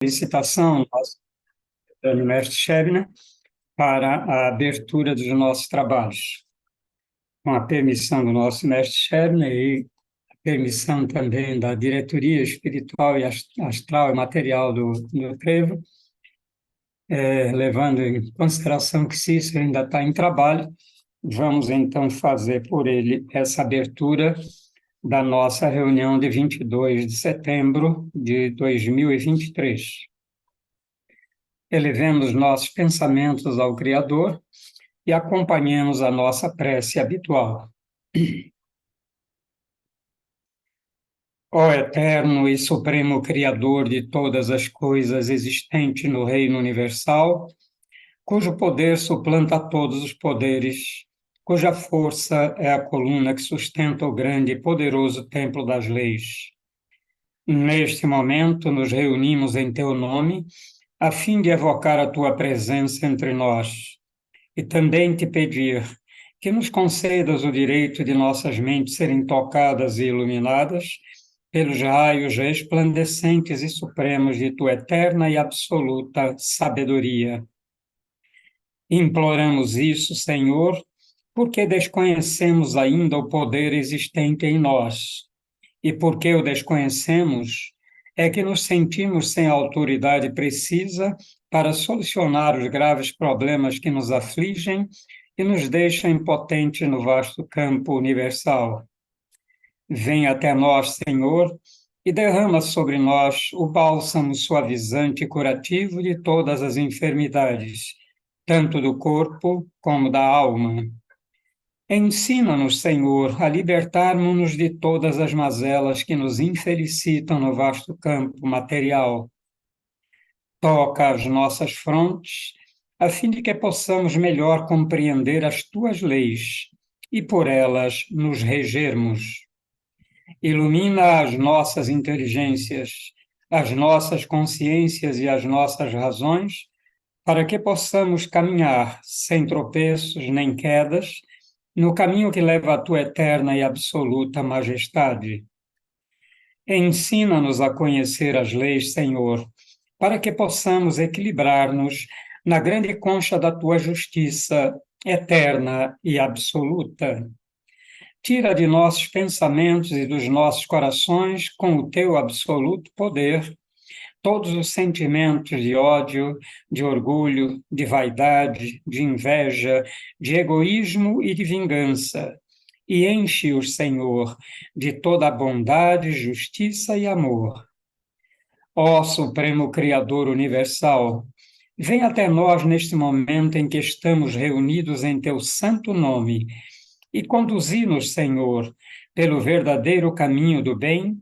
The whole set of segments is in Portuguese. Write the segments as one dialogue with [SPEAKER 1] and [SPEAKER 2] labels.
[SPEAKER 1] Licitação do mestre Shebna para a abertura dos nossos trabalhos. Com a permissão do nosso mestre Shebna e a permissão também da diretoria espiritual e astral e material do Trevo, levando em consideração que Cícero ainda está em trabalho, vamos então fazer por ele essa abertura da nossa reunião de 22 de setembro de 2023. Elevemos nossos pensamentos ao Criador e acompanhemos a nossa prece habitual. Ó eterno e supremo Criador de todas as coisas existentes no reino universal, cujo poder suplanta todos os poderes, cuja força é a coluna que sustenta o grande e poderoso templo das leis. Neste momento, nos reunimos em teu nome, a fim de evocar a tua presença entre nós, e também te pedir que nos concedas o direito de nossas mentes serem tocadas e iluminadas pelos raios resplandecentes e supremos de tua eterna e absoluta sabedoria. Imploramos isso, Senhor, porque desconhecemos ainda o poder existente em nós, e porque o desconhecemos, é que nos sentimos sem a autoridade precisa para solucionar os graves problemas que nos afligem e nos deixam impotentes no vasto campo universal. Vem até nós, Senhor, e derrama sobre nós o bálsamo suavizante e curativo de todas as enfermidades, tanto do corpo como da alma. Ensina-nos, Senhor, a libertarmos-nos de todas as mazelas que nos infelicitam no vasto campo material. Toca as nossas frontes, a fim de que possamos melhor compreender as tuas leis e por elas nos regermos. Ilumina as nossas inteligências, as nossas consciências e as nossas razões, para que possamos caminhar sem tropeços nem quedas, no caminho que leva à tua eterna e absoluta majestade. Ensina-nos a conhecer as leis, Senhor, para que possamos equilibrar-nos na grande concha da tua justiça eterna e absoluta. Tira de nossos pensamentos e dos nossos corações, com o teu absoluto poder, todos os sentimentos de ódio, de orgulho, de vaidade, de inveja, de egoísmo e de vingança, e enche-os, Senhor, de toda a bondade, justiça e amor. Ó Supremo Criador Universal, vem até nós neste momento em que estamos reunidos em teu santo nome e conduzi-nos, Senhor, pelo verdadeiro caminho do bem,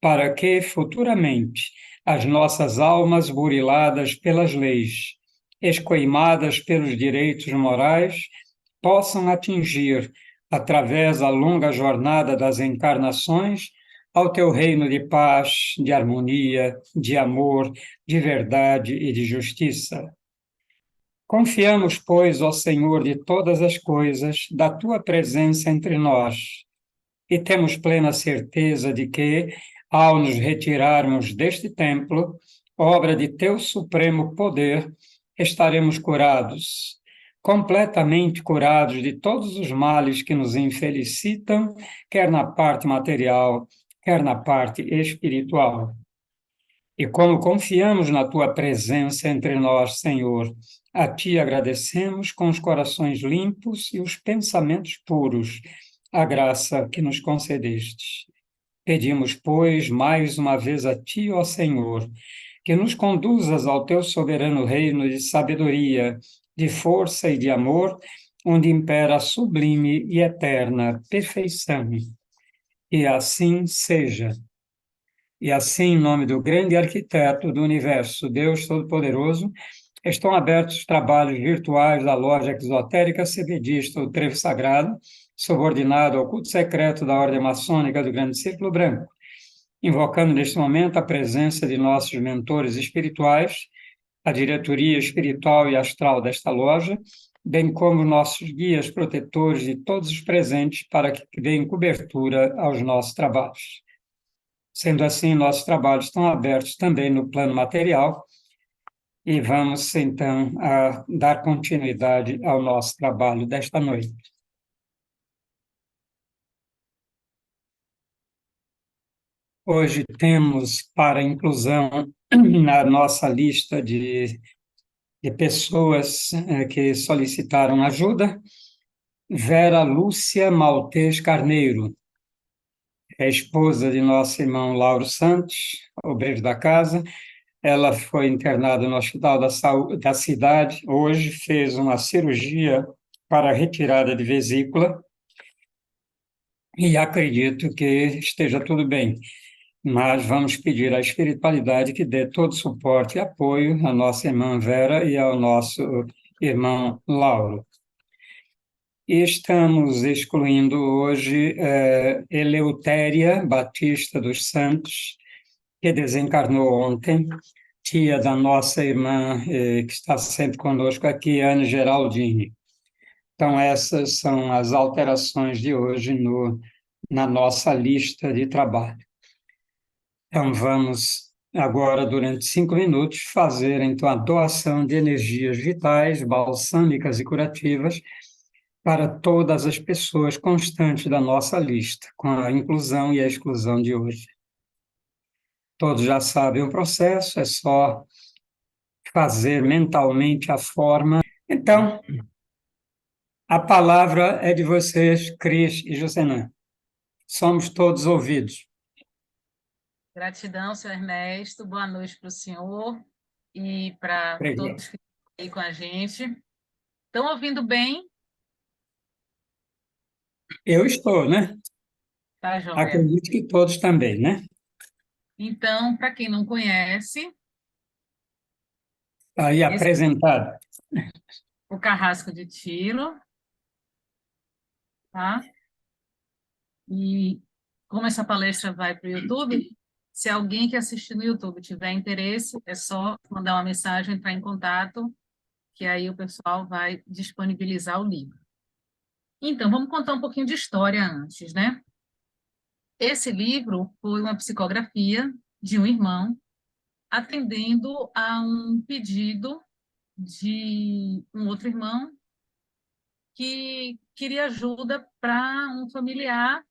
[SPEAKER 1] para que, futuramente, as nossas almas buriladas pelas leis, escoimadas pelos direitos morais, possam atingir, através da longa jornada das encarnações, ao teu reino de paz, de harmonia, de amor, de verdade e de justiça. Confiamos, pois, ó Senhor de todas as coisas, da tua presença entre nós, e temos plena certeza de que, ao nos retirarmos deste templo, obra de teu supremo poder, estaremos curados, completamente curados de todos os males que nos infelicitam, quer na parte material, quer na parte espiritual. E como confiamos na tua presença entre nós, Senhor, a ti agradecemos com os corações limpos e os pensamentos puros, a graça que nos concedestes. Pedimos, pois, mais uma vez a ti, ó Senhor, que nos conduzas ao teu soberano reino de sabedoria, de força e de amor, onde impera a sublime e eterna perfeição. E assim seja. E assim, em nome do grande arquiteto do universo, Deus Todo-Poderoso, estão abertos os trabalhos virtuais da loja exotérica CBDista, o Trevo Sagrado, subordinado ao culto secreto da Ordem Maçônica do Grande Círculo Branco, invocando neste momento a presença de nossos mentores espirituais, a diretoria espiritual e astral desta loja, bem como nossos guias protetores e todos os presentes para que deem cobertura aos nossos trabalhos. Sendo assim, nossos trabalhos estão abertos também no plano material e vamos, então, dar continuidade ao nosso trabalho desta noite. Hoje temos para inclusão na nossa lista de pessoas que solicitaram ajuda, Vera Lúcia Maltês Carneiro, é esposa de nosso irmão Lauro Santos, obreiro da casa. Ela foi internada no Hospital da Saúde da cidade. Hoje fez uma cirurgia para retirada de vesícula e acredito que esteja tudo bem. Mas vamos pedir à espiritualidade que dê todo suporte e apoio à nossa irmã Vera e ao nosso irmão Lauro. E estamos excluindo hoje Eleutéria Batista dos Santos, que desencarnou ontem, tia da nossa irmã, que está sempre conosco aqui, Ana Geraldine. Então, essas são as alterações de hoje na nossa lista de trabalho. Então, vamos agora, durante 5 minutos, fazer então a doação de energias vitais, balsâmicas e curativas para todas as pessoas constantes da nossa lista, com a inclusão e a exclusão de hoje. Todos já sabem o processo, é só fazer mentalmente a forma. Então, a palavra é de vocês, Cris e Josenã. Somos todos ouvidos.
[SPEAKER 2] Gratidão, senhor Ernesto. Boa noite para o senhor e para todos que estão aí com a gente. Estão ouvindo bem?
[SPEAKER 1] Eu estou, né?
[SPEAKER 2] Tá, joia.
[SPEAKER 1] Acredito que todos também, né?
[SPEAKER 2] Então, para quem não conhece...
[SPEAKER 1] Aí apresentado.
[SPEAKER 2] O Carrasco de Tiro, tá? E como essa palestra vai para o YouTube, se alguém que assistir no YouTube tiver interesse, é só mandar uma mensagem, entrar em contato, que aí o pessoal vai disponibilizar o livro. Então, vamos contar um pouquinho de história antes, né? Esse livro foi uma psicografia de um irmão atendendo a um pedido de um outro irmão que queria ajuda para um familiar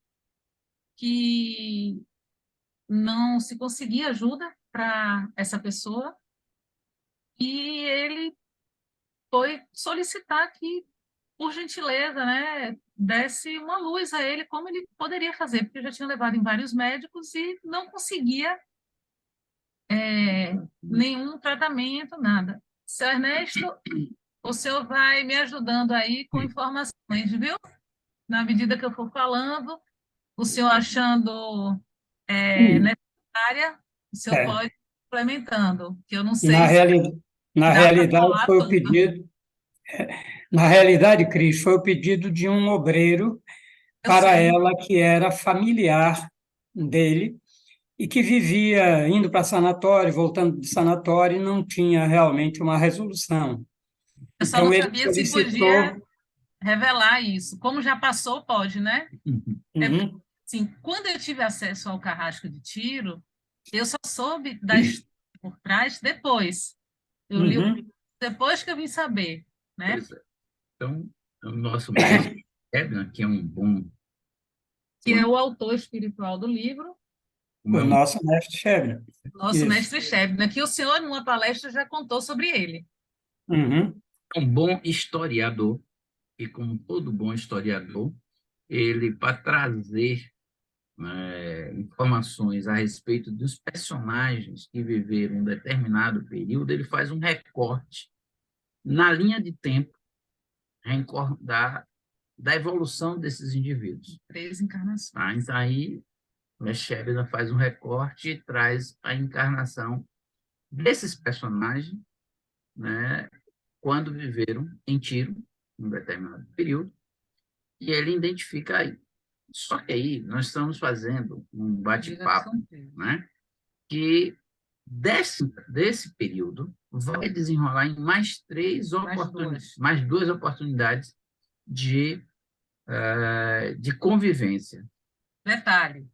[SPEAKER 2] que não se conseguia ajuda para essa pessoa e ele foi solicitar que, por gentileza, né, desse uma luz a ele como ele poderia fazer, porque já tinha levado em vários médicos e não conseguia nenhum tratamento, nada. Seu Ernesto, o senhor vai me ajudando aí com informações, viu? Na medida que eu for falando, o senhor achando necessária, o senhor pode ir complementando, que eu não sei se
[SPEAKER 1] na
[SPEAKER 2] dá para
[SPEAKER 1] realidade
[SPEAKER 2] falar
[SPEAKER 1] foi o
[SPEAKER 2] tudo.
[SPEAKER 1] pedido. Na realidade, Cris, foi o pedido de um obreiro para ela que era familiar dele e que vivia indo para sanatório, voltando de sanatório e não tinha realmente uma resolução.
[SPEAKER 2] Eu só não
[SPEAKER 1] Então ele
[SPEAKER 2] sabia se podia
[SPEAKER 1] solicitou.
[SPEAKER 2] revelar isso. Como já passou, pode, né?
[SPEAKER 1] Uhum.
[SPEAKER 2] Assim, quando eu tive acesso ao Carrasco de Tiro, eu só soube da história por trás depois. Eu li depois que eu vim saber, né?
[SPEAKER 3] Pois é. Então, o nosso mestre Edna, que é um bom...
[SPEAKER 2] Que é o autor espiritual do livro.
[SPEAKER 1] O nosso mestre Shebna.
[SPEAKER 2] Nosso mestre Shebna, que o senhor, numa palestra, já contou sobre ele.
[SPEAKER 3] Um bom historiador, e como todo bom historiador, ele, para trazer informações a respeito dos personagens que viveram um determinado período, ele faz um recorte na linha de tempo da evolução desses indivíduos.
[SPEAKER 2] 3 encarnações.
[SPEAKER 3] Tá? Então, aí, Shebna faz um recorte e traz a encarnação desses personagens, né, quando viveram em Tiro, em um determinado período, e ele identifica aí. Só que aí nós estamos fazendo um bate-papo, né, que desse período vai desenrolar em mais duas oportunidades de convivência.
[SPEAKER 2] Detalhe,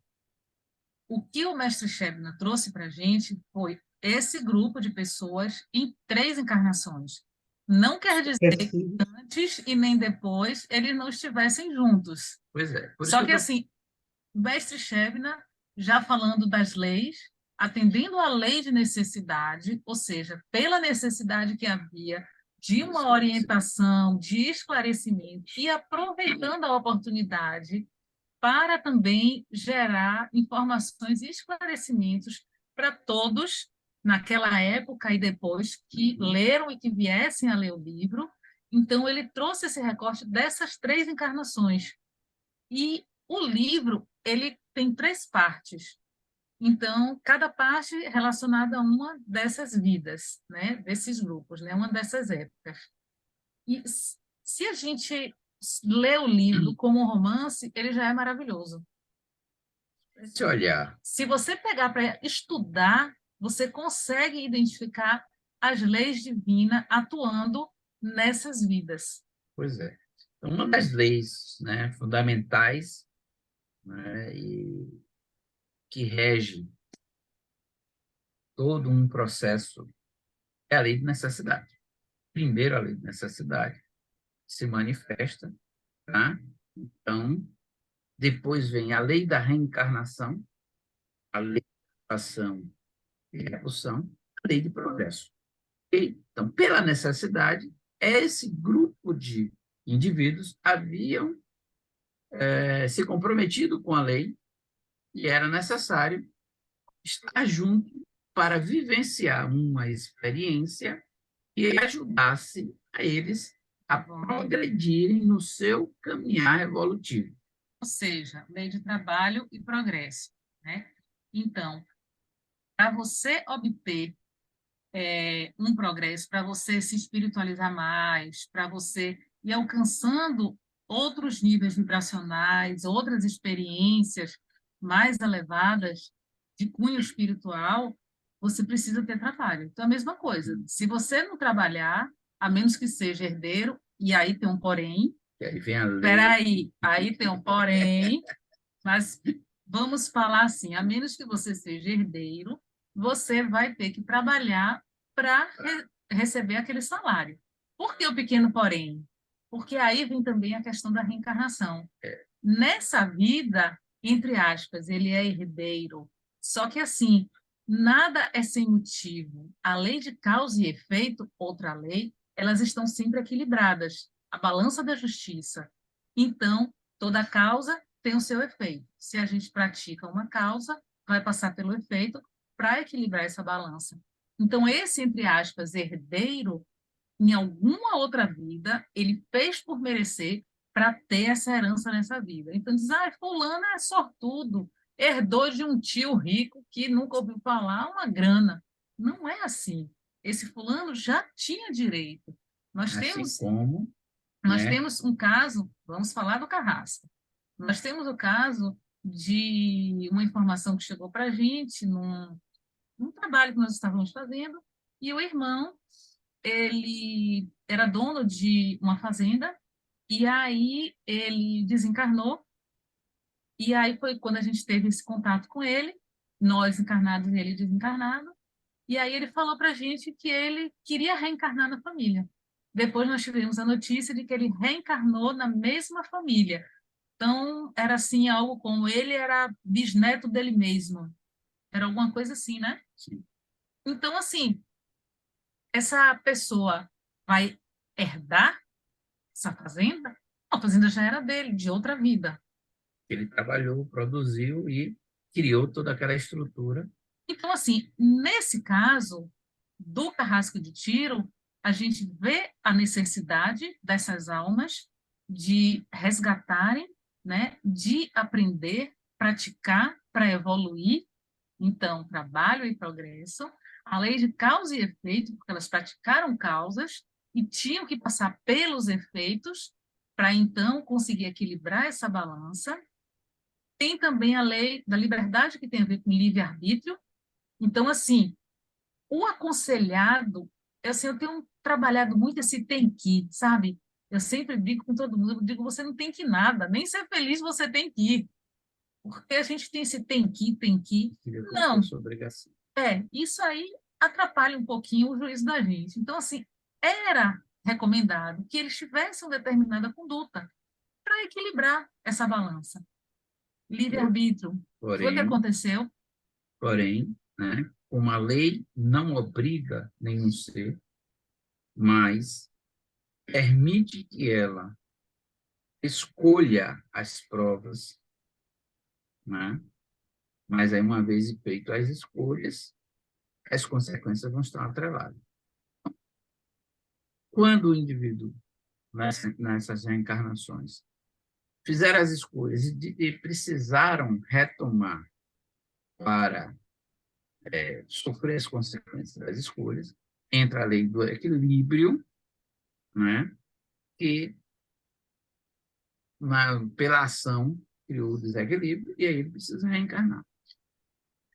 [SPEAKER 2] O que o mestre Shebna trouxe para a gente foi esse grupo de pessoas em 3 encarnações. Não quer dizer que
[SPEAKER 1] Esse-
[SPEAKER 2] antes e nem depois eles não estivessem juntos.
[SPEAKER 3] Pois é, por isso
[SPEAKER 2] Só
[SPEAKER 3] que
[SPEAKER 2] que,
[SPEAKER 3] eu tô...
[SPEAKER 2] assim, o mestre Shebna, já falando das leis, atendendo à lei de necessidade, ou seja, pela necessidade que havia de uma orientação, de esclarecimento, e aproveitando a oportunidade para também gerar informações e esclarecimentos para todos naquela época e depois que leram e que viessem a ler o livro. Então, ele trouxe esse recorte dessas 3 encarnações. E o livro, ele tem 3 partes. Então, cada parte relacionada a uma dessas vidas, né, desses grupos, né, uma dessas épocas. E se a gente lê o livro como um romance, ele já é maravilhoso.
[SPEAKER 3] Esse olhar,
[SPEAKER 2] Se você pegar para estudar, você consegue identificar as leis divinas atuando nessas vidas.
[SPEAKER 3] pois é. Então, uma das leis, né, fundamentais, né, e que rege todo um processo é a lei de necessidade. Primeiro, a lei de necessidade se manifesta, tá? Então, depois vem a lei da reencarnação, a lei da ação e repulsão, a lei de progresso. Ok? Então, pela necessidade, esse grupo de indivíduos haviam se comprometido com a lei e era necessário estar junto para vivenciar uma experiência que ajudasse a eles a progredirem no seu caminhar evolutivo.
[SPEAKER 2] Ou seja, lei de trabalho e progresso, né? Então, para você obter um progresso, para você se espiritualizar mais, para você ir alcançando outros níveis vibracionais, outras experiências mais elevadas de cunho espiritual, você precisa ter trabalho. Então, a mesma coisa. Se você não trabalhar, a menos que seja herdeiro, e aí tem um porém,
[SPEAKER 3] E aí vem a lei.
[SPEAKER 2] peraí, aí tem um porém, mas vamos falar assim, a menos que você seja herdeiro, você vai ter que trabalhar para receber aquele salário. Por que o pequeno porém? Porque aí vem também a questão da reencarnação. Nessa vida, entre aspas, ele é herdeiro. Só que assim, nada é sem motivo. A lei de causa e efeito, outra lei, elas estão sempre equilibradas. A balança da justiça. Então, toda causa tem o seu efeito. Se a gente pratica uma causa, vai passar pelo efeito para equilibrar essa balança. Então, esse, entre aspas, herdeiro, em alguma outra vida, ele fez por merecer para ter essa herança nessa vida. Então, diz, fulano é sortudo, herdou de um tio rico que nunca ouviu falar uma grana. Não é assim. Esse fulano já tinha direito. Nós
[SPEAKER 3] Assim
[SPEAKER 2] temos,
[SPEAKER 3] como,
[SPEAKER 2] nós
[SPEAKER 3] né?
[SPEAKER 2] temos um caso, vamos falar do Carrasco. Nós temos o caso de uma informação que chegou para a gente num trabalho que nós estávamos fazendo, e o irmão, ele era dono de uma fazenda, e aí ele desencarnou, e aí foi quando a gente teve esse contato com ele, nós encarnados e ele desencarnado, e aí ele falou para a gente que ele queria reencarnar na família. Depois nós tivemos a notícia de que ele reencarnou na mesma família. Então, era assim, algo como ele era bisneto dele mesmo. Era alguma coisa assim, né?
[SPEAKER 3] Sim.
[SPEAKER 2] Então, assim, essa pessoa vai herdar essa fazenda? A fazenda já era dele, de outra vida.
[SPEAKER 3] Ele trabalhou, produziu e criou toda aquela estrutura.
[SPEAKER 2] Então, assim, nesse caso do Carrasco de Tiro, a gente vê a necessidade dessas almas de resgatarem, né, de aprender, praticar para evoluir. Então, trabalho e progresso, a lei de causa e efeito, porque elas praticaram causas e tinham que passar pelos efeitos para então conseguir equilibrar essa balança. Tem também a lei da liberdade, que tem a ver com livre-arbítrio. Então, assim, o aconselhado, assim, eu tenho trabalhado muito esse tem que, sabe? Eu sempre digo com todo mundo, eu digo, você não tem que nada, nem ser feliz você tem que ir. Porque a gente tem esse tem que.
[SPEAKER 3] Seria como
[SPEAKER 2] Não,
[SPEAKER 3] fosse obrigação.
[SPEAKER 2] isso aí atrapalha um pouquinho o juízo da gente. Então, assim, era recomendado que eles tivessem uma determinada conduta para equilibrar essa balança. Livre-arbítrio. Foi o que
[SPEAKER 3] Porém,
[SPEAKER 2] aconteceu.
[SPEAKER 3] né, uma lei não obriga nenhum ser, mas permite que ela escolha as provas, né? Mas aí, uma vez feito as escolhas, as consequências vão estar atreladas. Quando o indivíduo, nessas reencarnações, fizeram as escolhas e precisaram retomar para sofrer as consequências das escolhas, entra a lei do equilíbrio, né? Que, pela ação, criou o desequilíbrio, e aí ele precisa reencarnar.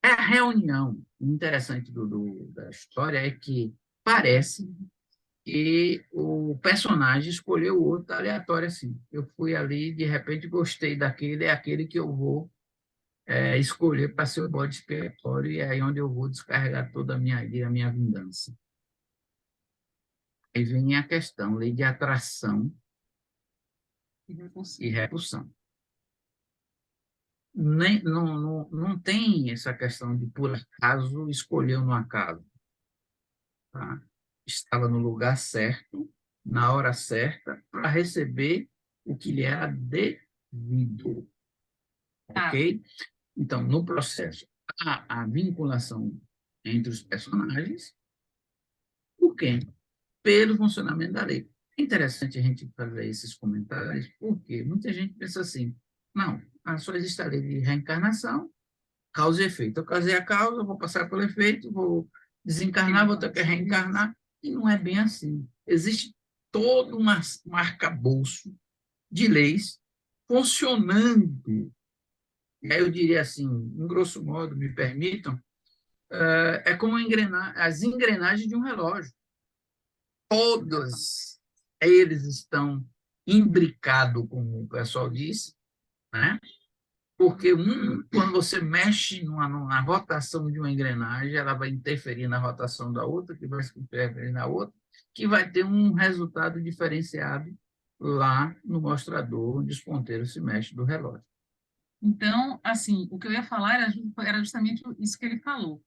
[SPEAKER 3] A reunião interessante da história é que parece que o personagem escolheu outro aleatório assim. Eu fui ali, de repente gostei daquele, é aquele que eu vou escolher para ser o bode expiatório, e é aí onde eu vou descarregar toda a minha ira, a minha vingança. Aí vem a questão, lei de atração e repulsão. Não tem essa questão de, por acaso, escolher no acaso. Tá? Estava no lugar certo, na hora certa, para receber o que lhe era devido. Ok? Então, no processo, há a vinculação entre os personagens. Por quê? Pelo funcionamento da lei. É interessante a gente fazer esses comentários, porque muita gente pensa assim, não, só existe a lei de reencarnação, causa e efeito. Eu causei a causa, vou passar pelo efeito, vou desencarnar, vou ter que reencarnar, e não é bem assim. Existe todo um arcabouço de leis funcionando. E aí eu diria assim, em grosso modo, me permitam, é como as engrenagens de um relógio. Todos eles estão imbricados, como o pessoal diz, né? Porque quando você mexe na rotação de uma engrenagem, ela vai interferir na rotação da outra, que vai interferir na outra, que vai ter um resultado diferenciado lá no mostrador, onde os ponteiros se mexem do relógio.
[SPEAKER 2] Então, assim, o que eu ia falar era justamente isso que ele falou.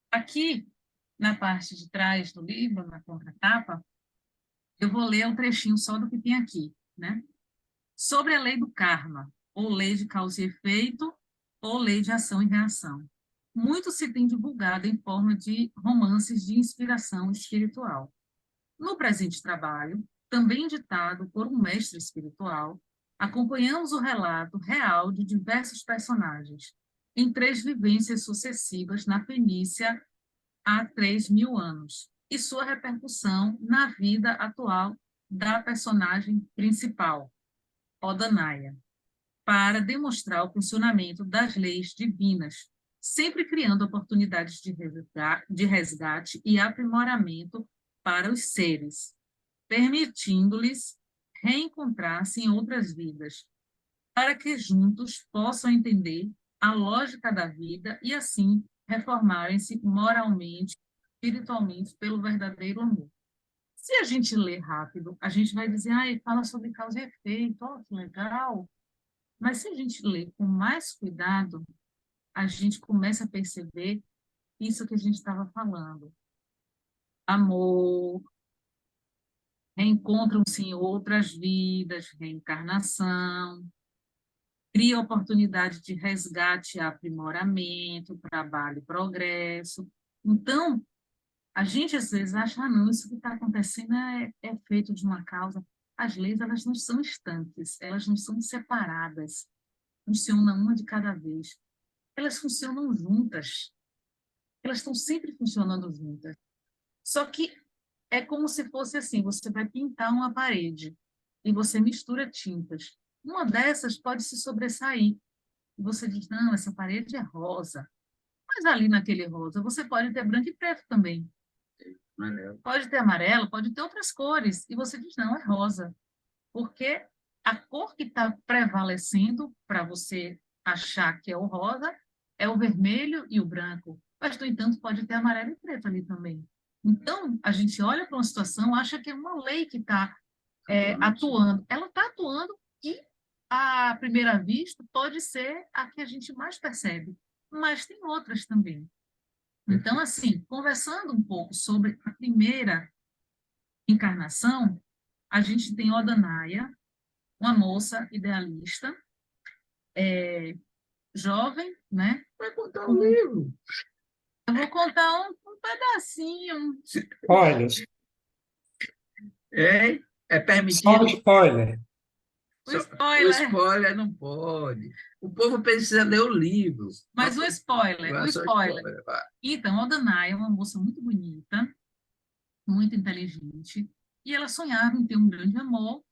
[SPEAKER 2] Aqui, na parte de trás do livro, na contracapa, eu vou ler um trechinho só do que tem aqui, né? Sobre a lei do karma, ou lei de causa e efeito, ou lei de ação e reação. Muito se tem divulgado em forma de romances de inspiração espiritual. No presente trabalho, também ditado por um mestre espiritual, acompanhamos o relato real de diversos personagens, em 3 vivências sucessivas na Fenícia há 3.000 anos, e sua repercussão na vida atual da personagem principal, Odanaya, para demonstrar o funcionamento das leis divinas, sempre criando oportunidades de resgate e aprimoramento para os seres, permitindo-lhes reencontrar-se em outras vidas, para que juntos possam entender a lógica da vida e, assim, reformarem-se moralmente, espiritualmente, pelo verdadeiro amor. Se a gente lê rápido, a gente vai dizer, ele fala sobre causa e efeito, que legal. Mas se a gente lê com mais cuidado, a gente começa a perceber isso que a gente estava falando. Amor, reencontram-se em outras vidas, reencarnação, cria oportunidade de resgate e aprimoramento, trabalho e progresso. Então, a gente às vezes acha, não, isso que está acontecendo é feito de uma causa. As leis, elas não são estanques, elas não são separadas, funcionam uma de cada vez. Elas funcionam juntas, elas estão sempre funcionando juntas. Só que é como se fosse assim, você vai pintar uma parede e você mistura tintas. Uma dessas pode se sobressair. E você diz, não, essa parede é rosa. Mas ali naquele rosa você pode ter branco e preto também. Pode ter amarelo, pode ter outras cores. E você diz, não, é rosa. Porque a cor que está prevalecendo para você achar que é o rosa, é o vermelho e o branco, mas, no entanto, pode ter amarelo e preto ali também. Então, a gente olha para uma situação, acha que é uma lei que está atuando. Ela está atuando e, à primeira vista, pode ser a que a gente mais percebe, mas tem outras também. Então, assim, conversando um pouco sobre a primeira encarnação, a gente tem Odanaya, uma moça idealista, jovem, né?
[SPEAKER 3] Vai contar o livro.
[SPEAKER 2] Eu vou contar um pedacinho.
[SPEAKER 1] Olha,
[SPEAKER 3] É
[SPEAKER 1] só um
[SPEAKER 3] permitido.
[SPEAKER 1] spoiler.
[SPEAKER 2] O
[SPEAKER 3] O
[SPEAKER 2] spoiler,
[SPEAKER 3] spoiler não pode. O povo precisa ler o livro.
[SPEAKER 2] mas o spoiler, o
[SPEAKER 3] Vai só
[SPEAKER 2] spoiler.
[SPEAKER 3] spoiler. Vai.
[SPEAKER 2] Então, Odanaya é uma moça muito bonita, muito inteligente, e ela sonhava em ter um grande amor,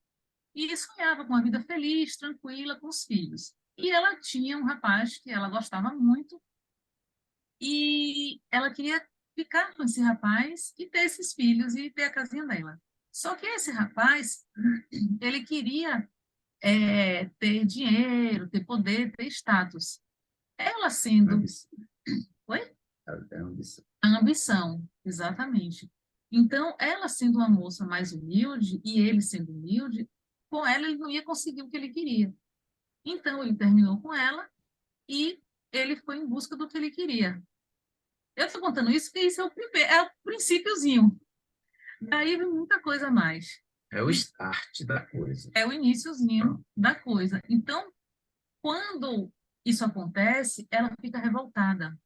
[SPEAKER 2] e sonhava com uma vida feliz, tranquila, com os filhos. E ela tinha um rapaz que ela gostava muito, e ela queria ficar com esse rapaz e ter esses filhos e ter a casinha dela. Só que esse rapaz, ele queria ter dinheiro, ter poder, ter status. Ela sendo... Oi? A ambição, exatamente. Então, ela sendo uma moça mais humilde e ele sendo humilde, com ela ele não ia conseguir o que ele queria. Então, ele terminou com ela e ele foi em busca do que ele queria. Eu estou contando isso porque isso é o princípiozinho. Daí vem muita coisa a mais.
[SPEAKER 3] É o start da coisa.
[SPEAKER 2] É o iniciozinho da coisa. Então, quando isso acontece, ela fica revoltada.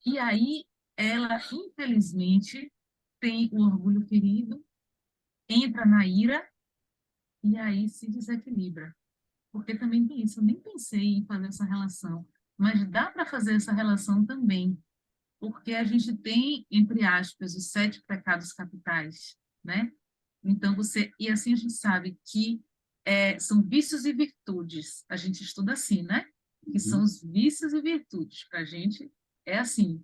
[SPEAKER 2] E aí, ela, infelizmente, tem o orgulho ferido, entra na ira e aí se desequilibra. Porque também tem isso. Eu nem pensei em fazer essa relação, mas dá para fazer essa relação também. Porque a gente tem, entre aspas, os 7 pecados capitais, né? Então, e assim a gente sabe que são vícios e virtudes. A gente estuda assim, né? Que são os vícios e virtudes. Para a gente é assim.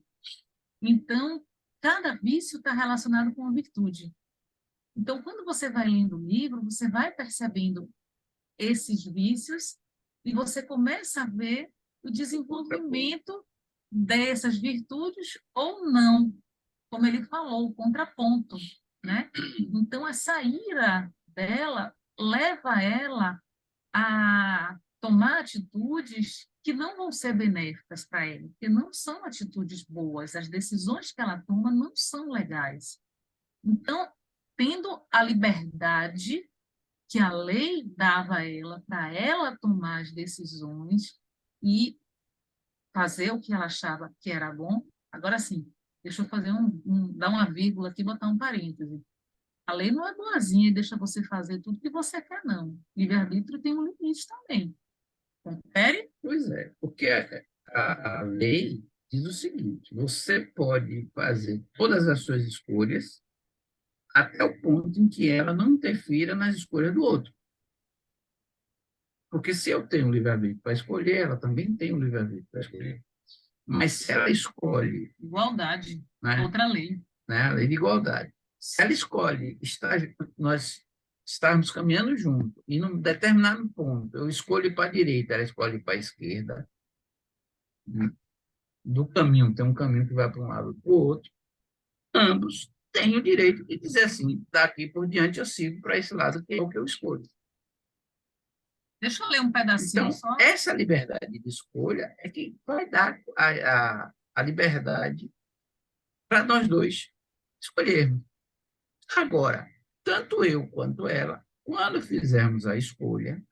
[SPEAKER 2] Então, cada vício está relacionado com uma virtude. Então, quando você vai lendo o livro, você vai percebendo esses vícios e você começa a ver o desenvolvimento dessas virtudes ou não, como ele falou, o contraponto, né? Então, essa ira dela leva ela a tomar atitudes que não vão ser benéficas para ele, que não são atitudes boas, as decisões que ela toma não são legais. Então, tendo a liberdade que a lei dava a ela, para ela tomar as decisões e fazer o que ela achava que era bom, agora sim, deixa eu fazer dar uma vírgula aqui e botar um parêntese. A lei não é boazinha e deixa você fazer tudo que você quer, não. Livre-arbítrio tem um limite também. Confere?
[SPEAKER 3] Pois é, porque a lei diz o seguinte: você pode fazer todas as suas escolhas até o ponto em que ela não interfira nas escolhas do outro. Porque se eu tenho livre-arbítrio para escolher, ela também tem o livre-arbítrio para escolher. Mas se ela escolhe,
[SPEAKER 2] Igualdade,
[SPEAKER 3] né,
[SPEAKER 2] outra lei.
[SPEAKER 3] a lei de igualdade, se ela escolhe nós estarmos caminhando junto e num determinado ponto eu escolho ir para a direita, ela escolhe para a esquerda, né, do caminho, tem um caminho que vai para um lado ou para o outro, ambos têm o direito de dizer assim, daqui por diante eu sigo para esse lado que é o que eu escolho.
[SPEAKER 2] Deixa eu ler um pedacinho
[SPEAKER 3] Então,
[SPEAKER 2] só.
[SPEAKER 3] essa liberdade de escolha é que vai dar a liberdade para nós dois escolhermos. Agora, tanto eu quanto ela, quando fizermos a escolha,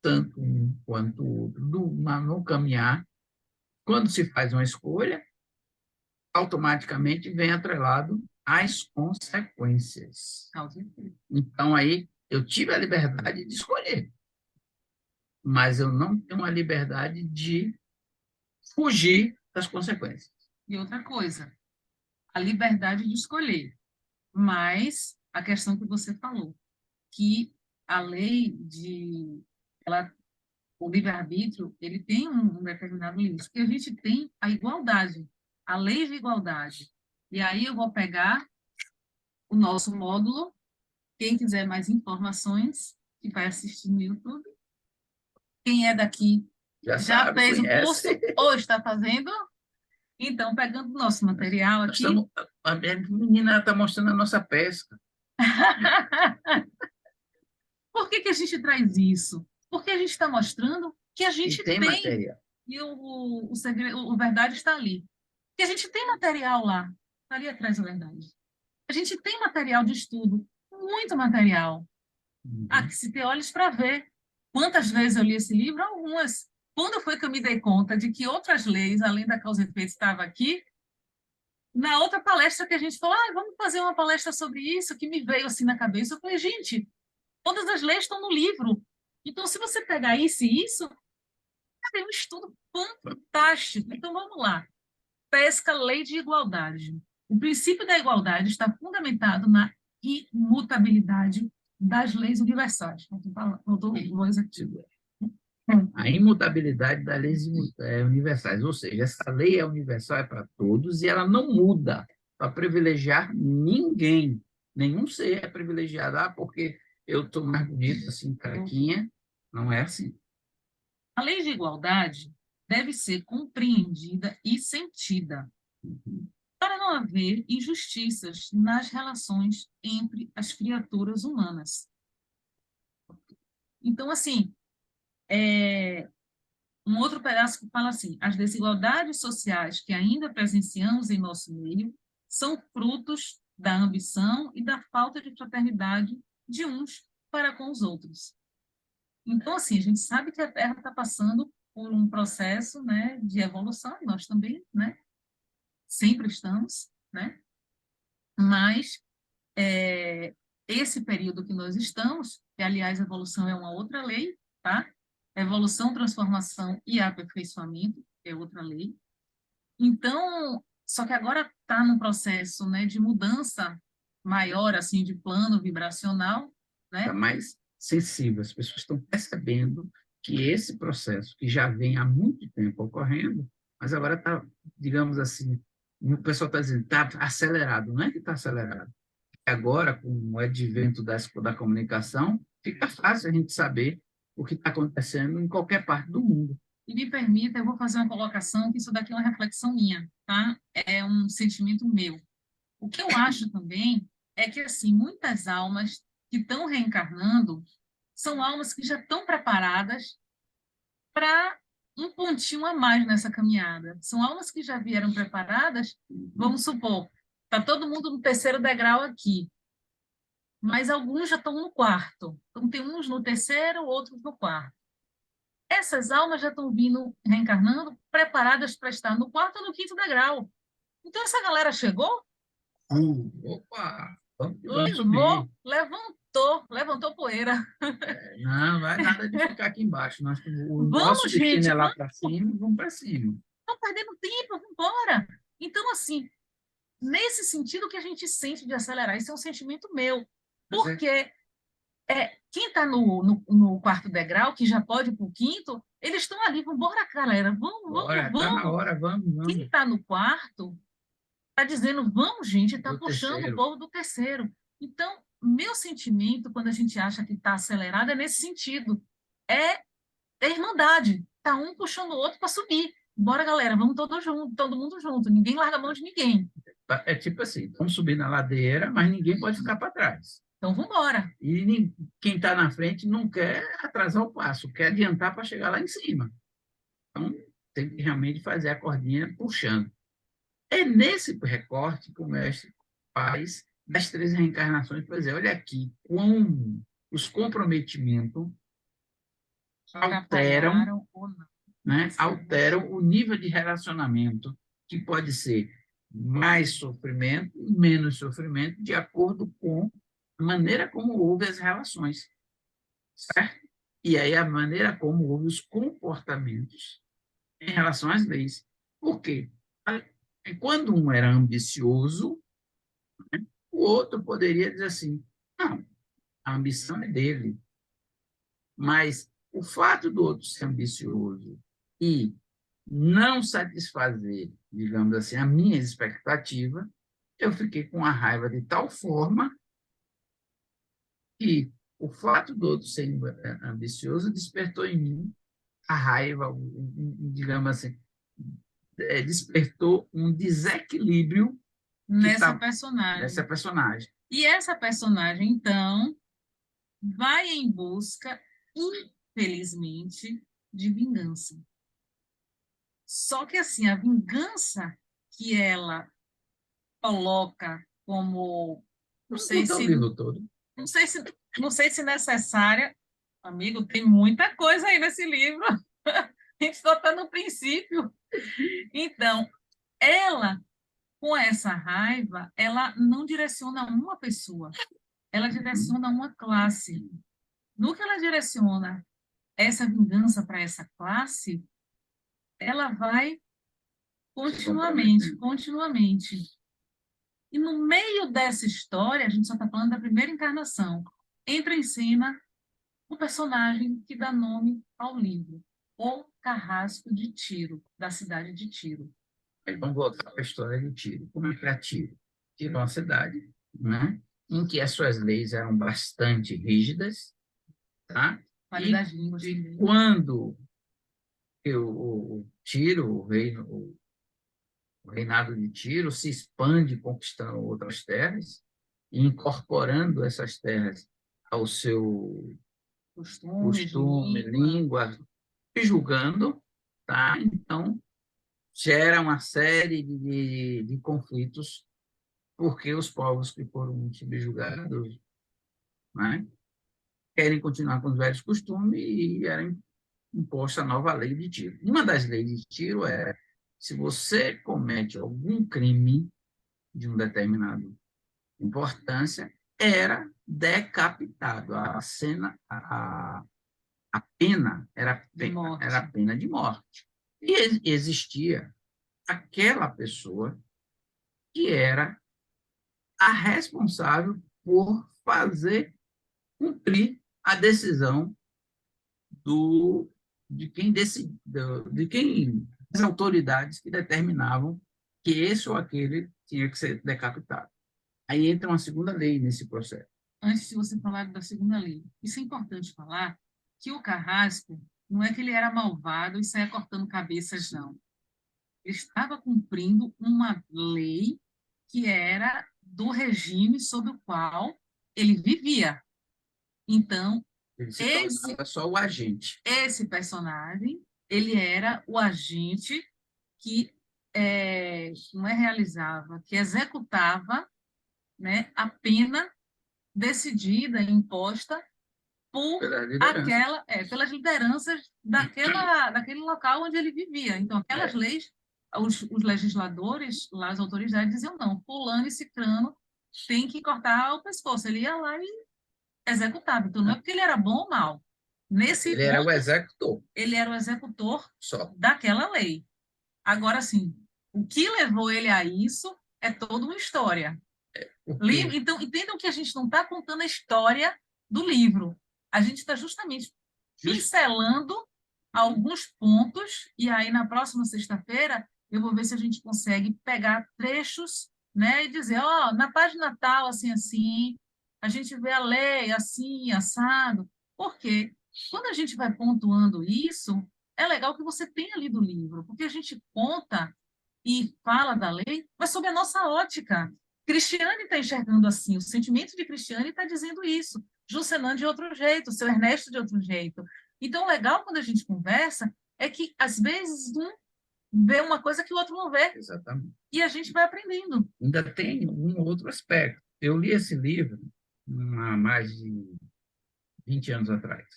[SPEAKER 3] tanto um quanto o outro, no caminhar, quando se faz uma escolha, automaticamente vem atrelado às consequências. Então, aí, eu tive a liberdade de escolher, mas eu não tenho a liberdade de fugir das consequências.
[SPEAKER 2] E outra coisa, a liberdade de escolher. Mas a questão que você falou, que a lei o livre-arbítrio, ele tem um determinado limite, porque a gente tem a igualdade, a lei de igualdade. E aí eu vou pegar o nosso módulo, quem quiser mais informações, que vai assistir no YouTube, quem é daqui
[SPEAKER 3] Já
[SPEAKER 2] Já
[SPEAKER 3] sabe,
[SPEAKER 2] fez o curso
[SPEAKER 3] conhece.
[SPEAKER 2] ou está fazendo? Então, pegando o nosso material
[SPEAKER 3] Nós
[SPEAKER 2] aqui,
[SPEAKER 3] estamos, a minha menina está mostrando a nossa pesca.
[SPEAKER 2] por que que a gente traz isso? Porque a gente está mostrando que a
[SPEAKER 3] E
[SPEAKER 2] gente
[SPEAKER 3] tem
[SPEAKER 2] tem,
[SPEAKER 3] material.
[SPEAKER 2] e o verdade está ali. Que a gente tem material lá, tá ali atrás da verdade. A gente tem material de estudo, muito material.
[SPEAKER 3] Uhum.
[SPEAKER 2] Que se ter olhos para ver. Quantas vezes eu li esse livro? Algumas. Quando foi que eu me dei conta de que outras leis, além da causa e efeito, estavam aqui? Na outra palestra que a gente falou, vamos fazer uma palestra sobre isso, que me veio assim na cabeça. Eu falei, gente, todas as leis estão no livro. Então, se você pegar isso e isso, é um estudo fantástico. Então, vamos lá. Pesca, lei de igualdade. O princípio da igualdade está fundamentado na imutabilidade das leis universais. Faltou dois aqui.
[SPEAKER 3] A imutabilidade das leis universais, ou seja, essa lei é universal, é para todos e ela não muda para privilegiar ninguém. Nenhum ser é privilegiado, porque eu estou mais bonito, assim, carequinha. Não é assim.
[SPEAKER 2] A lei de igualdade deve ser compreendida e sentida para não haver injustiças nas relações entre as criaturas humanas. Então, assim, um outro pedaço que fala assim: as desigualdades sociais que ainda presenciamos em nosso meio são frutos da ambição e da falta de fraternidade de uns para com os outros. Então, assim, a gente sabe que a Terra está passando por um processo, né, de evolução, e nós também, né, sempre estamos, né, mas esse período que nós estamos, que, aliás, evolução é uma outra lei, tá? Evolução, transformação e aperfeiçoamento é outra lei. Então, só que agora está num processo, né, de mudança maior, assim, de plano vibracional,
[SPEAKER 3] Está
[SPEAKER 2] né?
[SPEAKER 3] mais sensível. As pessoas estão percebendo que esse processo, que já vem há muito tempo ocorrendo, mas agora está, digamos assim, o pessoal está dizendo, está acelerado. Não é que está acelerado. Agora, com o advento da comunicação, fica fácil a gente saber o que está acontecendo em qualquer parte do mundo.
[SPEAKER 2] E me permita, eu vou fazer uma colocação, que isso daqui é uma reflexão minha, tá? É um sentimento meu. O que eu acho também é que, assim, muitas almas que estão reencarnando são almas que já estão preparadas para um pontinho a mais nessa caminhada. São almas que já vieram preparadas, vamos supor, está todo mundo no terceiro degrau aqui, mas alguns já estão no quarto. Então, tem uns no terceiro, outros no quarto. Essas almas já estão vindo, reencarnando, preparadas para estar no quarto ou no quinto degrau. Então, essa galera chegou,
[SPEAKER 3] Opa, vamos subir.
[SPEAKER 2] levantou poeira.
[SPEAKER 3] Não vai nada de ficar aqui embaixo. O nosso
[SPEAKER 2] Vamos,
[SPEAKER 3] destino
[SPEAKER 2] gente,
[SPEAKER 3] é lá
[SPEAKER 2] vamos,
[SPEAKER 3] para cima, vamos para cima.
[SPEAKER 2] estão perdendo tempo, vamos embora. Então, assim, nesse sentido que a gente sente de acelerar, isso é um sentimento meu. Porque quem está no quarto degrau, que já pode ir para o quinto, eles estão ali, vamos embora, galera, vamos,
[SPEAKER 3] Bora,
[SPEAKER 2] vamos,
[SPEAKER 3] está na
[SPEAKER 2] vamos.
[SPEAKER 3] hora, vamos.
[SPEAKER 2] Quem está no quarto está dizendo, vamos, gente, está
[SPEAKER 3] Do
[SPEAKER 2] puxando o
[SPEAKER 3] terceiro.
[SPEAKER 2] povo do terceiro. Então, meu sentimento, quando a gente acha que está acelerado, é nesse sentido. É irmandade. Está um puxando o outro para subir. Bora, galera, vamos todo mundo junto. Ninguém larga a mão de ninguém.
[SPEAKER 3] É tipo assim, vamos subir na ladeira, mas ninguém pode ficar para trás.
[SPEAKER 2] Então, vamos embora.
[SPEAKER 3] E quem está na frente não quer atrasar o passo, quer adiantar para chegar lá em cima. Então, tem que realmente fazer a cordinha puxando. É nesse recorte que o mestre faz das 3 reencarnações para dizer, olha aqui, como os comprometimentos alteram,
[SPEAKER 2] Ou não.
[SPEAKER 3] né, alteram o nível de relacionamento, que pode ser mais sofrimento, menos sofrimento, de acordo com a maneira como houve as relações, certo? E aí a maneira como houve os comportamentos em relação às leis. Por quê? Quando um era ambicioso, o outro poderia dizer assim, não, a ambição é dele, mas o fato do outro ser ambicioso e não satisfazer, digamos assim, a minha expectativa, eu fiquei com a raiva de tal forma que o fato do outro ser ambicioso despertou em mim a raiva, digamos assim, despertou um desequilíbrio que
[SPEAKER 2] Nessa
[SPEAKER 3] está nessa
[SPEAKER 2] personagem.
[SPEAKER 3] personagem.
[SPEAKER 2] E essa personagem, então, vai em busca, infelizmente, de vingança. Só que, assim, a vingança que ela coloca como, não sei
[SPEAKER 3] Conta o
[SPEAKER 2] se,
[SPEAKER 3] livro todo.
[SPEAKER 2] não sei se, não sei se necessária. Amigo, tem muita coisa aí nesse livro. A gente só está no princípio. Então, ela, com essa raiva, ela não direciona uma pessoa, ela direciona uma classe. No que ela direciona essa vingança para essa classe, ela vai continuamente, continuamente. E no meio dessa história, a gente só está falando da primeira encarnação, entra em cena o personagem que dá nome ao livro, o Carrasco de Tiro, da cidade de Tiro.
[SPEAKER 3] Aí vamos voltar para a história de Tiro. Como é que era Tiro? Tiro é uma cidade, né, em que as suas leis eram bastante rígidas, tá?
[SPEAKER 2] Vale das Línguas
[SPEAKER 3] E
[SPEAKER 2] também.
[SPEAKER 3] quando o Tiro, o reinado de Tiro, se expande conquistando outras terras e incorporando essas terras ao seu
[SPEAKER 2] Costumes,
[SPEAKER 3] costume,
[SPEAKER 2] língua.
[SPEAKER 3] língua, e julgando, tá? Então, gera uma série de conflitos, porque os povos que foram subjugados, né, querem continuar com os velhos costumes e era imposta a nova lei de Tiro. Uma das leis de Tiro é: se você comete algum crime de um determinado importância, era decapitado. A cena, a pena era a pena de morte. E existia aquela pessoa que era a responsável por fazer cumprir a decisão do, de quem decidiu, de quem as autoridades que determinavam que esse ou aquele tinha que ser decapitado. Aí entra uma segunda lei nesse processo.
[SPEAKER 2] Antes de você falar da segunda lei, isso é importante falar, que o Carrasco não é que ele era malvado e saía cortando cabeças, não. Ele estava cumprindo uma lei que era do regime sob o qual ele vivia. Então,
[SPEAKER 3] Ele se
[SPEAKER 2] esse,
[SPEAKER 3] tornava só o agente.
[SPEAKER 2] esse personagem, ele era o agente que não realizava, que executava, né, a pena decidida, imposta por pelas lideranças daquele local onde ele vivia. Então, aquelas leis, os legisladores, lá, as autoridades diziam, não, fulano e cicrano tem que cortar o pescoço. Ele ia lá e executava. Então, não é porque ele era bom ou mal. Nesse
[SPEAKER 3] Ele era o
[SPEAKER 2] ponto,
[SPEAKER 3] executor.
[SPEAKER 2] ele era o executor
[SPEAKER 3] Só.
[SPEAKER 2] daquela lei. Agora, sim, o que levou ele a isso é toda uma história. Então, entendam que a gente não está contando a história do livro. A gente está justamente pincelando alguns pontos, e aí na próxima sexta-feira eu vou ver se a gente consegue pegar trechos, né, e dizer, ó, na página tal, assim, assim, a gente vê a lei assim, assado. Por quê? Quando a gente vai pontuando isso, é legal que você tenha lido o livro, porque a gente conta e fala da lei, mas sob a nossa ótica. Cristiane está enxergando assim, o sentimento de Cristiane está dizendo isso, Juscelan de outro jeito, seu Ernesto de outro jeito. Então, o legal quando a gente conversa é que, às vezes, um vê uma coisa que o outro não vê.
[SPEAKER 3] Exatamente.
[SPEAKER 2] E a gente vai aprendendo.
[SPEAKER 3] Ainda tem um outro aspecto. Eu li esse livro há mais de 20 anos atrás.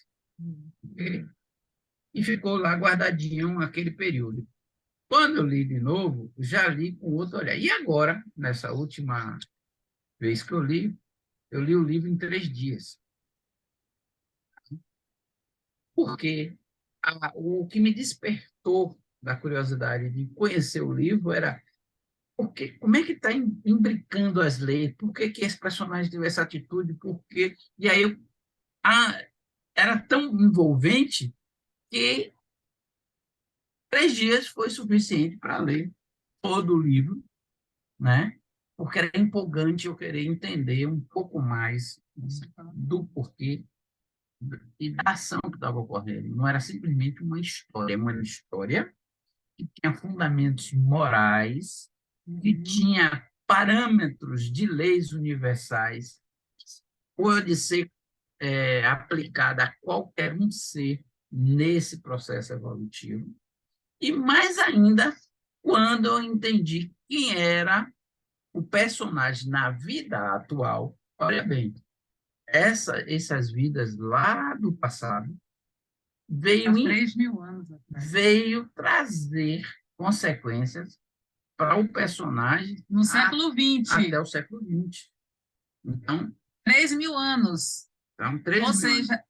[SPEAKER 3] E ficou lá guardadinho aquele período. Quando eu li de novo, já li com outro olhar. E agora, nessa última vez que eu li o livro em 3 dias. Porque o que me despertou da curiosidade de conhecer o livro era como é que está imbricando as leis? Por que, que esse personagem teve essa atitude? Por quê? E aí era tão envolvente que 3 dias foi suficiente para ler todo o livro, né? Porque era empolgante eu querer entender um pouco mais do porquê e da ação que estava ocorrendo. Não era simplesmente uma história que tinha fundamentos morais, que tinha parâmetros de leis universais, pode ser aplicada a qualquer um ser nesse processo evolutivo. E mais ainda, quando eu entendi quem era o personagem na vida atual. Olha bem, essas vidas lá do passado
[SPEAKER 2] Há 3.000 anos atrás.
[SPEAKER 3] veio trazer consequências para o personagem
[SPEAKER 2] No século XX.
[SPEAKER 3] até o século XX. Então,
[SPEAKER 2] 3.000 anos.
[SPEAKER 3] Então,
[SPEAKER 2] Ou seja,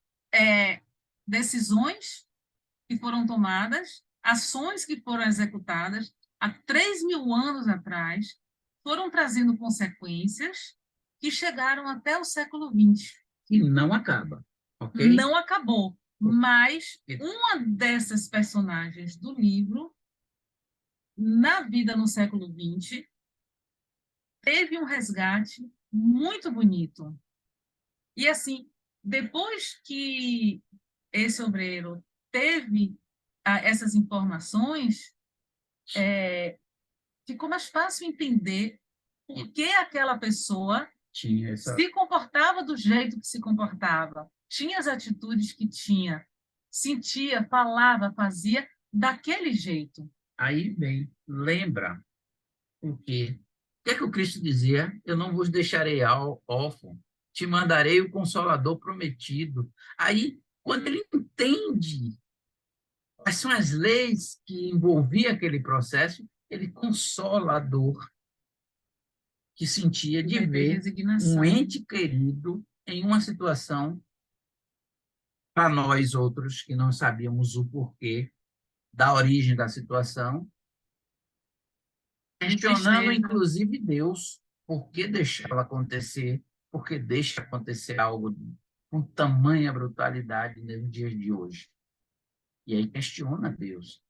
[SPEAKER 2] decisões que foram tomadas, ações que foram executadas há 3.000 anos atrás, foram trazendo consequências que chegaram até o século XX.
[SPEAKER 3] E não acaba, ok?
[SPEAKER 2] Não acabou, mas uma dessas personagens do livro, na vida no século XX, teve um resgate muito bonito. E, assim, depois que esse obreiro teve essas informações, ficou mais fácil entender por que aquela pessoa se comportava do jeito que se comportava, tinha as atitudes que tinha, sentia, falava, fazia daquele jeito.
[SPEAKER 3] Aí vem, lembra o quê? O que é que o Cristo dizia? Eu não vos deixarei órfão, te mandarei o Consolador prometido. Aí, quando ele entende quais são as leis que envolviam aquele processo, ele consola a dor que sentia de ver um ente querido em uma situação, para nós outros que não sabíamos o porquê da origem da situação, questionando inclusive Deus, por que deixá-la acontecer, por que deixa acontecer algo com tamanha brutalidade nos dias de hoje. E aí questiona Deus.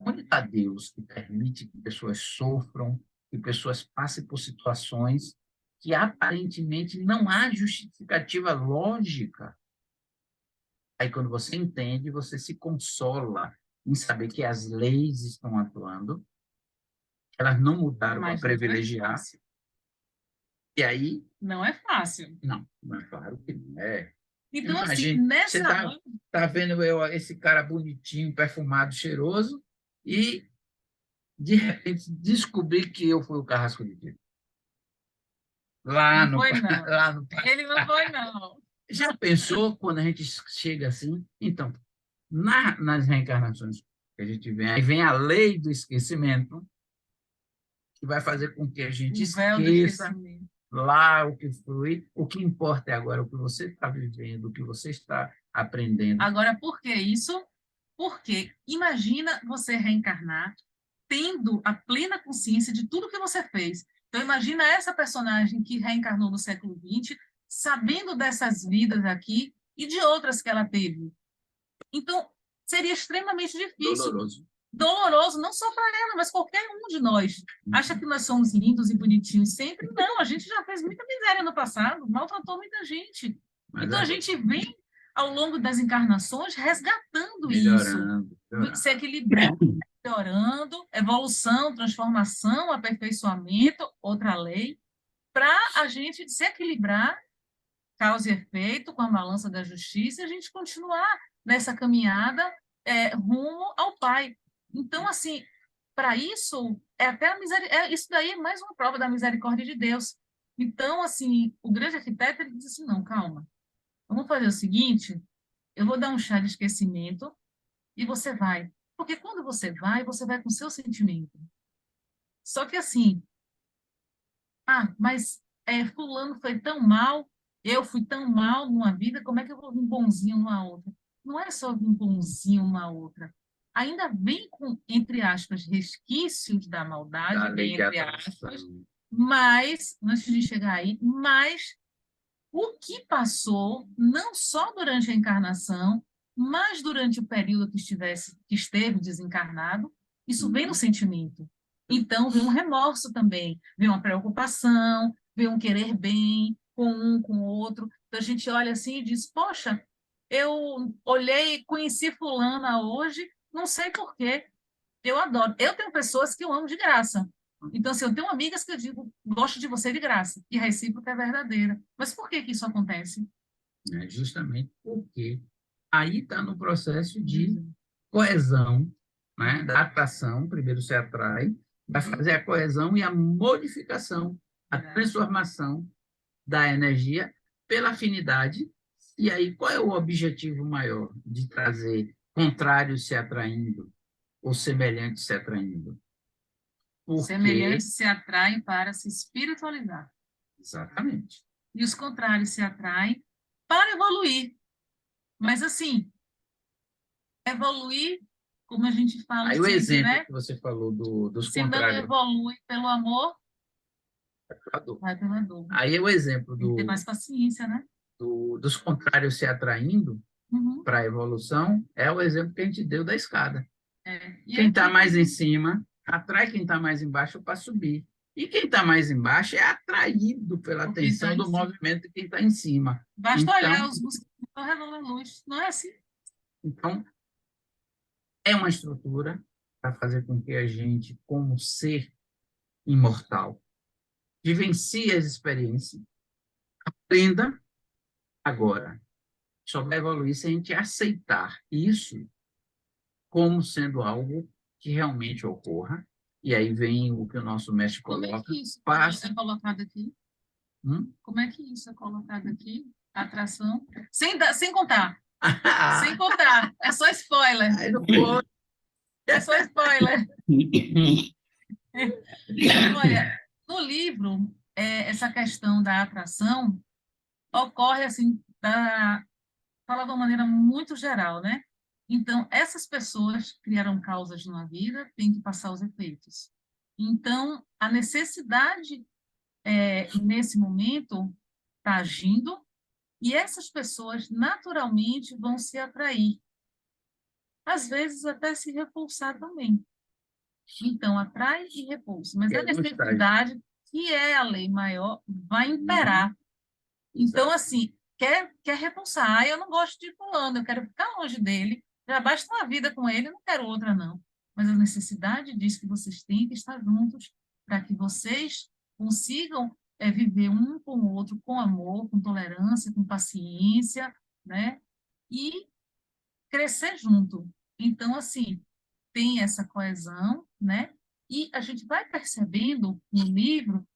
[SPEAKER 3] Onde está Deus que permite que pessoas sofram, que pessoas passem por situações que aparentemente não há justificativa lógica? Aí, quando você entende, você se consola em saber que as leis estão atuando, elas não mudaram para privilegiar. E aí...
[SPEAKER 2] Não é fácil.
[SPEAKER 3] Não, mas claro que não é.
[SPEAKER 2] Então, assim, nessa...
[SPEAKER 3] Você está vendo esse cara bonitinho, perfumado, cheiroso, e, de repente, descobrir que eu fui o carrasco de Deus. Lá no...
[SPEAKER 2] Ele não foi, não.
[SPEAKER 3] Já pensou quando a gente chega assim? Então, nas reencarnações que a gente vem, aí vem a lei do esquecimento, que vai fazer com que a gente esqueça lá o que foi. O que importa é agora o que você está vivendo, o que você está aprendendo.
[SPEAKER 2] Agora, por que isso? Porque imagina você reencarnar tendo a plena consciência de tudo que você fez. Então, imagina essa personagem que reencarnou no século XX, sabendo dessas vidas aqui e de outras que ela teve. Então, seria extremamente difícil. Doloroso, não só para ela, mas qualquer um de nós. Acha que nós somos lindos e bonitinhos sempre? Não, a gente já fez muita miséria no passado, maltratou muita gente. Então, a gente vem, ao longo das encarnações, resgatando isso, se equilibrando, melhorando, evolução, transformação, aperfeiçoamento, outra lei, para a gente se equilibrar, causa e efeito, com a balança da justiça, e a gente continuar nessa caminhada rumo ao Pai. Então, assim, para isso, isso daí é mais uma prova da misericórdia de Deus. Então, assim, o grande arquiteto, ele diz assim, não, calma, vamos fazer o seguinte, eu vou dar um chá de esquecimento e você vai. Porque quando você vai com o seu sentimento. Só que assim, mas fulano foi tão mal, eu fui tão mal numa vida, como é que eu vou vir bonzinho numa outra? Não é só vir bonzinho numa outra. Ainda vem com, entre aspas, resquícios da maldade, bem entre aspas, mas, antes de chegar aí, mas o que passou, não só durante a encarnação, mas durante o período que esteve desencarnado, isso vem no sentimento. Então, vem um remorso também, vem uma preocupação, vem um querer bem com um, com o outro. Então, a gente olha assim e diz, poxa, eu olhei e conheci fulana hoje, não sei por quê. Eu adoro. Eu tenho pessoas que eu amo de graça. Então, assim, eu tenho amigas que eu digo, gosto de você de graça. E a recíproca é verdadeira. Mas por que que isso acontece?
[SPEAKER 3] né? Justamente porque aí está no processo de coesão, né? Da atração, primeiro se atrai, vai fazer a coesão e a modificação, a transformação da energia pela afinidade. E aí, qual é o objetivo maior de trazer contrários se atraindo ou semelhantes se atraindo? Porque,
[SPEAKER 2] Semelhantes se atraem para se espiritualizar.
[SPEAKER 3] exatamente.
[SPEAKER 2] E os contrários se atraem para evoluir. Mas, assim, evoluir, como a gente fala
[SPEAKER 3] Aí o
[SPEAKER 2] sempre,
[SPEAKER 3] exemplo
[SPEAKER 2] né?
[SPEAKER 3] que você falou dos
[SPEAKER 2] Se não
[SPEAKER 3] contrários,
[SPEAKER 2] evolui pelo amor,
[SPEAKER 3] a dor.
[SPEAKER 2] vai pela dor.
[SPEAKER 3] Aí o exemplo
[SPEAKER 2] Tem que ter mais paciência, né?
[SPEAKER 3] dos contrários se atraindo
[SPEAKER 2] Uhum.
[SPEAKER 3] para a evolução é o exemplo que a gente deu da escada.
[SPEAKER 2] É. E
[SPEAKER 3] Quem está
[SPEAKER 2] aqui,
[SPEAKER 3] mais em cima atrai quem está mais embaixo para subir. E quem está mais embaixo é atraído pela
[SPEAKER 2] por quem tá
[SPEAKER 3] atenção
[SPEAKER 2] em
[SPEAKER 3] do
[SPEAKER 2] cima.
[SPEAKER 3] movimento de quem está em cima.
[SPEAKER 2] Basta olhar
[SPEAKER 3] Então,
[SPEAKER 2] os músculos que estão revelando a luz. Não é assim?
[SPEAKER 3] então, é uma estrutura para fazer com que a gente, como ser imortal, vivencie as experiências, aprenda agora. Só vai evoluir se a gente aceitar isso como sendo algo que realmente ocorra. E aí vem o que o nosso mestre
[SPEAKER 2] Como é
[SPEAKER 3] coloca.
[SPEAKER 2] que isso
[SPEAKER 3] Passa.
[SPEAKER 2] é colocado aqui?
[SPEAKER 3] Hum?
[SPEAKER 2] Como é que isso é colocado aqui? Atração. Sem contar. Sem contar. É só spoiler.
[SPEAKER 3] Aí não pode.
[SPEAKER 2] É só spoiler. Olha, no livro, essa questão da atração ocorre assim, fala de uma maneira muito geral, né? Então, essas pessoas criaram causas na vida, têm que passar os efeitos. Então, a necessidade, nesse momento, está agindo, e essas pessoas naturalmente vão se atrair, às vezes até se repulsar também. Então, atrai e repulsa, mas
[SPEAKER 3] Que
[SPEAKER 2] a
[SPEAKER 3] é no estágio.
[SPEAKER 2] necessidade, que é a lei maior, vai
[SPEAKER 3] Uhum.
[SPEAKER 2] imperar. Então, assim, quer repulsar. Ah, eu não gosto de fulano, eu quero ficar longe dele. Já basta uma vida com ele, eu não quero outra, não. Mas a necessidade diz que vocês têm que estar juntos para que vocês consigam viver um com o outro com amor, com tolerância, com paciência, né? E crescer junto. Então, assim, tem essa coesão, né? E a gente vai percebendo no livro,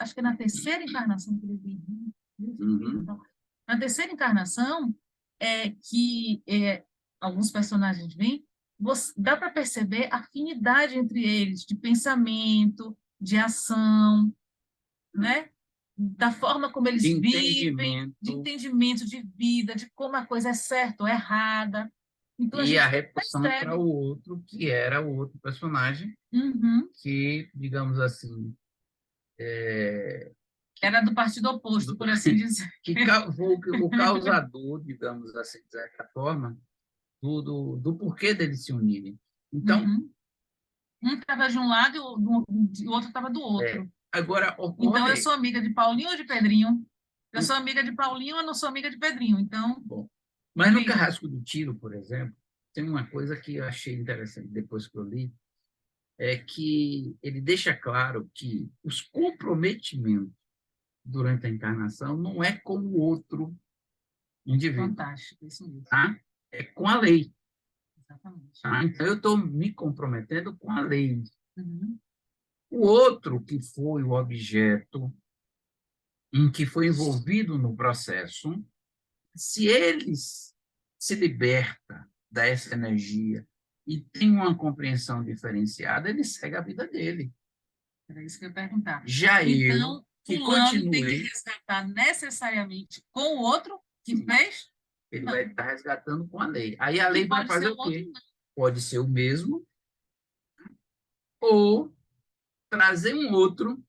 [SPEAKER 2] acho que é na terceira encarnação que ele vem,
[SPEAKER 3] Uhum.
[SPEAKER 2] na terceira encarnação, alguns personagens vêm, dá para perceber a afinidade entre eles, de pensamento, de ação, né? Da forma como
[SPEAKER 3] De
[SPEAKER 2] eles vivem, de
[SPEAKER 3] entendimento
[SPEAKER 2] entendimento de vida, de como a coisa é certa ou errada. Então, a
[SPEAKER 3] e a
[SPEAKER 2] gente
[SPEAKER 3] repulsão para
[SPEAKER 2] percebe.
[SPEAKER 3] o outro, que era o outro personagem,
[SPEAKER 2] Uhum.
[SPEAKER 3] que, digamos assim,
[SPEAKER 2] Era do partido oposto, por assim dizer.
[SPEAKER 3] que foi o causador, digamos assim, de certa forma, do porquê deles se unirem. Então,
[SPEAKER 2] Uhum. Um estava de um lado e o outro estava do outro.
[SPEAKER 3] agora
[SPEAKER 2] Então, eu
[SPEAKER 3] ocorre.
[SPEAKER 2] sou amiga de Paulinho ou de Pedrinho? Eu sou amiga de Paulinho ou não sou amiga de Pedrinho? Então,
[SPEAKER 3] Bom, mas no
[SPEAKER 2] diga.
[SPEAKER 3] Carrasco do Tiro, por exemplo, tem uma coisa que eu achei interessante depois que eu li, é que ele deixa claro que os comprometimentos durante a encarnação não é com o outro indivíduo,
[SPEAKER 2] Fantástico, isso mesmo.
[SPEAKER 3] tá? É com a lei.
[SPEAKER 2] Exatamente.
[SPEAKER 3] Tá? Então, eu estou me comprometendo com a lei.
[SPEAKER 2] Uhum.
[SPEAKER 3] O outro que foi o objeto em que foi envolvido no processo, se eles se liberta dessa energia e tem uma compreensão diferenciada, ele segue a vida dele.
[SPEAKER 2] Era isso que eu ia perguntar.
[SPEAKER 3] Já eu,
[SPEAKER 2] Então,
[SPEAKER 3] que
[SPEAKER 2] fulano tem que
[SPEAKER 3] continuei,
[SPEAKER 2] resgatar necessariamente com o outro que fez?
[SPEAKER 3] ele
[SPEAKER 2] Não.
[SPEAKER 3] vai estar resgatando com a lei. Aí a
[SPEAKER 2] E
[SPEAKER 3] lei vai
[SPEAKER 2] pode ser
[SPEAKER 3] fazer
[SPEAKER 2] o
[SPEAKER 3] o
[SPEAKER 2] outro,
[SPEAKER 3] quê?
[SPEAKER 2] não.
[SPEAKER 3] Pode ser o mesmo ou trazer um outro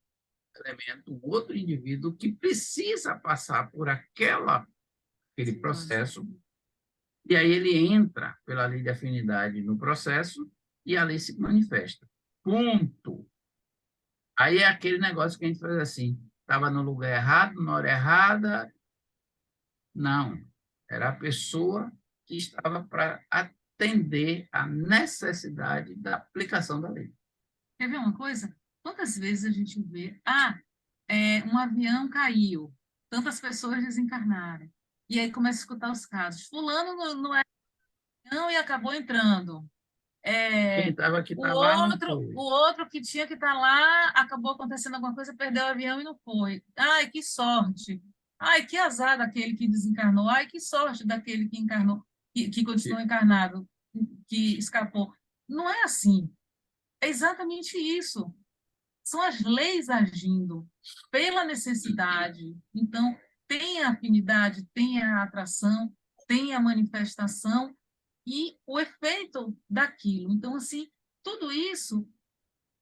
[SPEAKER 3] elemento, um outro indivíduo que precisa passar por aquele processo, e aí ele entra pela lei de afinidade no processo e a lei se manifesta. Ponto. Aí é aquele negócio que a gente faz assim, estava no lugar errado, na hora errada. Não. Era a pessoa que estava para atender à necessidade da aplicação da lei.
[SPEAKER 2] Quer ver uma coisa? Quantas vezes a gente vê, um avião caiu, tantas pessoas desencarnaram, e aí começa a escutar os casos. Fulano não é avião e acabou entrando.
[SPEAKER 3] Quem estava aqui
[SPEAKER 2] O
[SPEAKER 3] está lá, não
[SPEAKER 2] outro,
[SPEAKER 3] foi.
[SPEAKER 2] o outro que tinha que estar lá, acabou acontecendo alguma coisa, perdeu o avião e não foi. Ai, que sorte. Ai, que azar daquele que desencarnou. Ai, que sorte daquele que encarnou, que continuou encarnado, que escapou. Não é assim. É exatamente isso. São as leis agindo pela necessidade. Então, tem a afinidade, tem a atração, tem a manifestação e o efeito daquilo. Então, assim, tudo isso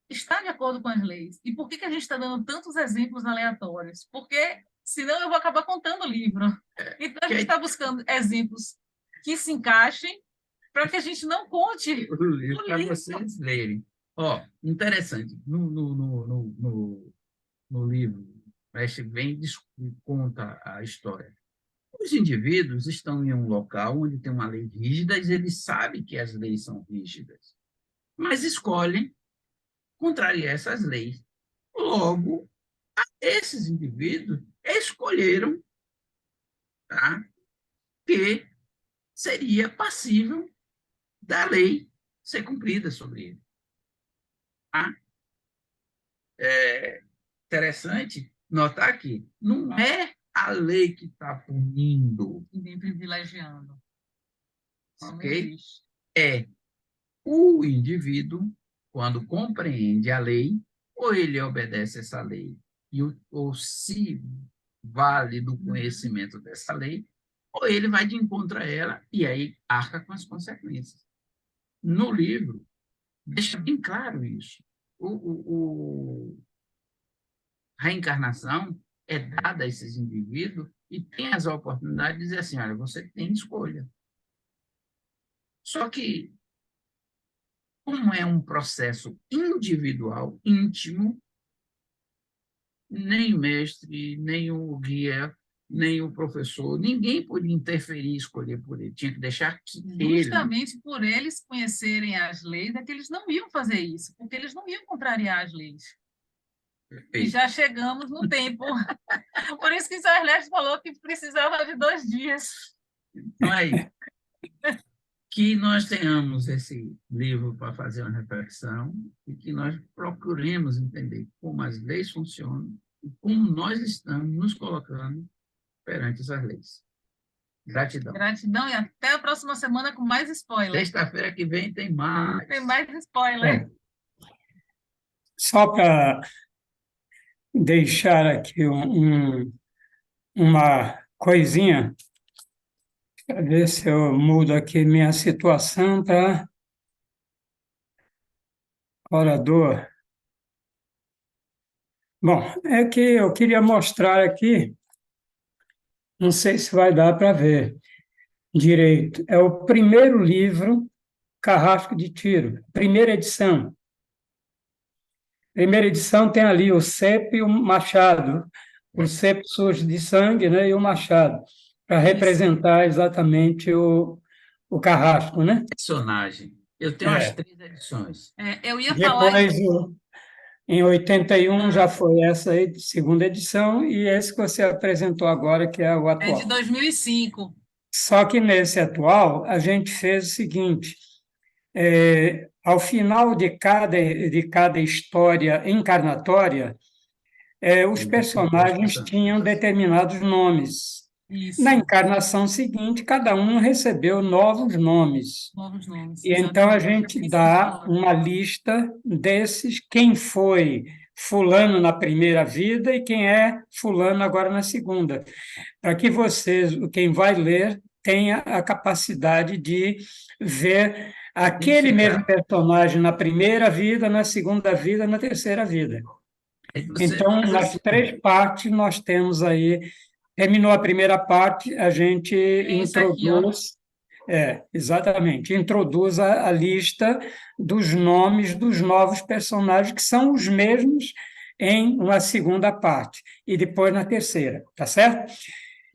[SPEAKER 2] está de acordo com as leis. E por que a gente está dando tantos exemplos aleatórios? Porque senão eu vou acabar contando o livro. Então, a gente está buscando exemplos que se encaixem para que a gente não conte
[SPEAKER 3] O livro
[SPEAKER 2] o
[SPEAKER 3] para
[SPEAKER 2] livro.
[SPEAKER 3] vocês lerem. Ó, interessante, no livro, o Mestre vem e conta a história. Os indivíduos estão em um local onde tem uma lei rígida e eles sabem que as leis são rígidas, mas escolhem contrariar essas leis. Logo, esses indivíduos escolheram, tá, que seria passível da lei ser cumprida sobre ele. Tá? É interessante notar que não é a lei que está punindo,
[SPEAKER 2] E nem privilegiando. Isso não
[SPEAKER 3] ok?
[SPEAKER 2] existe.
[SPEAKER 3] É o indivíduo, quando compreende a lei, ou ele obedece essa lei, ou se vale do conhecimento dessa lei, ou ele vai de encontro a ela e aí arca com as consequências. No livro, deixa bem claro isso. A reencarnação é dada a esses indivíduos e tem as oportunidades de dizer assim, olha, você tem escolha. Só que, como é um processo individual, íntimo, nem o mestre, nem o guia, nem o professor, ninguém podia interferir e escolher por ele. Tinha que deixar que ele...
[SPEAKER 2] Justamente por eles conhecerem as leis, é que eles não iam fazer isso, porque eles não iam contrariar as leis. E já chegamos no tempo. Por isso que o São Ernesto falou que precisava de 2 dias.
[SPEAKER 3] Então, aí, que nós tenhamos esse livro para fazer uma reflexão e que nós procuremos entender como as leis funcionam e como nós estamos nos colocando perante essas leis. Gratidão.
[SPEAKER 2] Gratidão e até a próxima semana com mais spoiler.
[SPEAKER 3] Sexta-feira que vem tem mais.
[SPEAKER 2] Tem mais spoiler.
[SPEAKER 1] Só para deixar aqui uma coisinha, para ver se eu mudo aqui minha situação para orador. Bom, é que eu queria mostrar aqui, não sei se vai dar para ver direito, é o primeiro livro, Carrasco de Tiro, primeira edição. Primeira edição tem ali o cepo e o machado. O cepo sujo de sangue, né, e o machado, para representar exatamente o carrasco, né?
[SPEAKER 3] Personagem. Eu tenho as 3 edições.
[SPEAKER 2] Eu ia falar...
[SPEAKER 1] Depois, em 81, já foi essa aí, segunda edição, e esse que você apresentou agora, que é o
[SPEAKER 2] É
[SPEAKER 1] atual.
[SPEAKER 2] de 2005.
[SPEAKER 1] Só que nesse atual, a gente fez o seguinte: ao final de cada história encarnatória, os personagens tinham determinados nomes.
[SPEAKER 2] Isso.
[SPEAKER 1] Na encarnação seguinte, cada um recebeu novos nomes.
[SPEAKER 2] Novos nomes.
[SPEAKER 1] E então a
[SPEAKER 2] Exatamente.
[SPEAKER 1] gente dá uma lista desses, quem foi fulano na primeira vida e quem é fulano agora na segunda, para que vocês, quem vai ler, tenha a capacidade de ver aquele mesmo personagem na primeira vida, na segunda vida, na terceira vida. Então, nas 3 partes, nós temos aí. Terminou a primeira parte, a gente introduz. Exatamente. Introduz a lista dos nomes dos novos personagens, que são os mesmos em uma segunda parte, e depois na terceira, tá certo?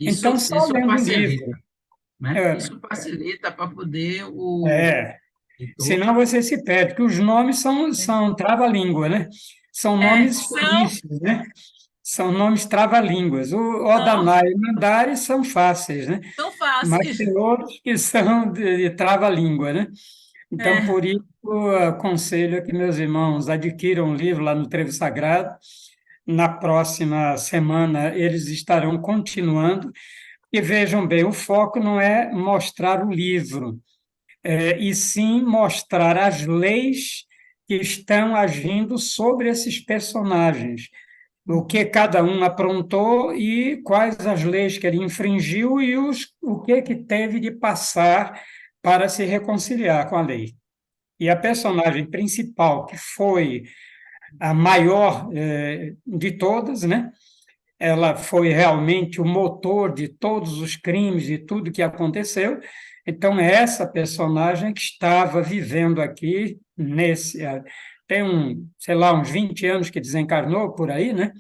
[SPEAKER 1] Então, só lendo o livro.
[SPEAKER 3] né?
[SPEAKER 1] É,
[SPEAKER 3] Isso facilita para poder o
[SPEAKER 1] é.
[SPEAKER 3] editor.
[SPEAKER 1] Senão você se perde, porque os nomes são trava-língua, né? São nomes
[SPEAKER 2] São,
[SPEAKER 1] felizes, né? São nomes trava-línguas. O
[SPEAKER 2] são,
[SPEAKER 1] Odanai e o Mandari são fáceis, né?
[SPEAKER 2] são
[SPEAKER 1] Mas
[SPEAKER 2] fáceis.
[SPEAKER 1] tem outros que são de trava-língua, né? Então,
[SPEAKER 2] É,
[SPEAKER 1] por isso, eu aconselho que meus irmãos adquiram um livro lá no Trevo Sagrado. Na próxima semana, eles estarão continuando. E vejam bem, o foco não é mostrar o livro, e sim mostrar as leis que estão agindo sobre esses personagens, o que cada um aprontou e quais as leis que ele infringiu e o que teve de passar para se reconciliar com a lei. E a personagem principal, que foi a maior de todas, né? Ela foi realmente o motor de todos os crimes e tudo que aconteceu. Então, é essa personagem que estava vivendo aqui tem sei lá, uns 20 anos que desencarnou por aí, né?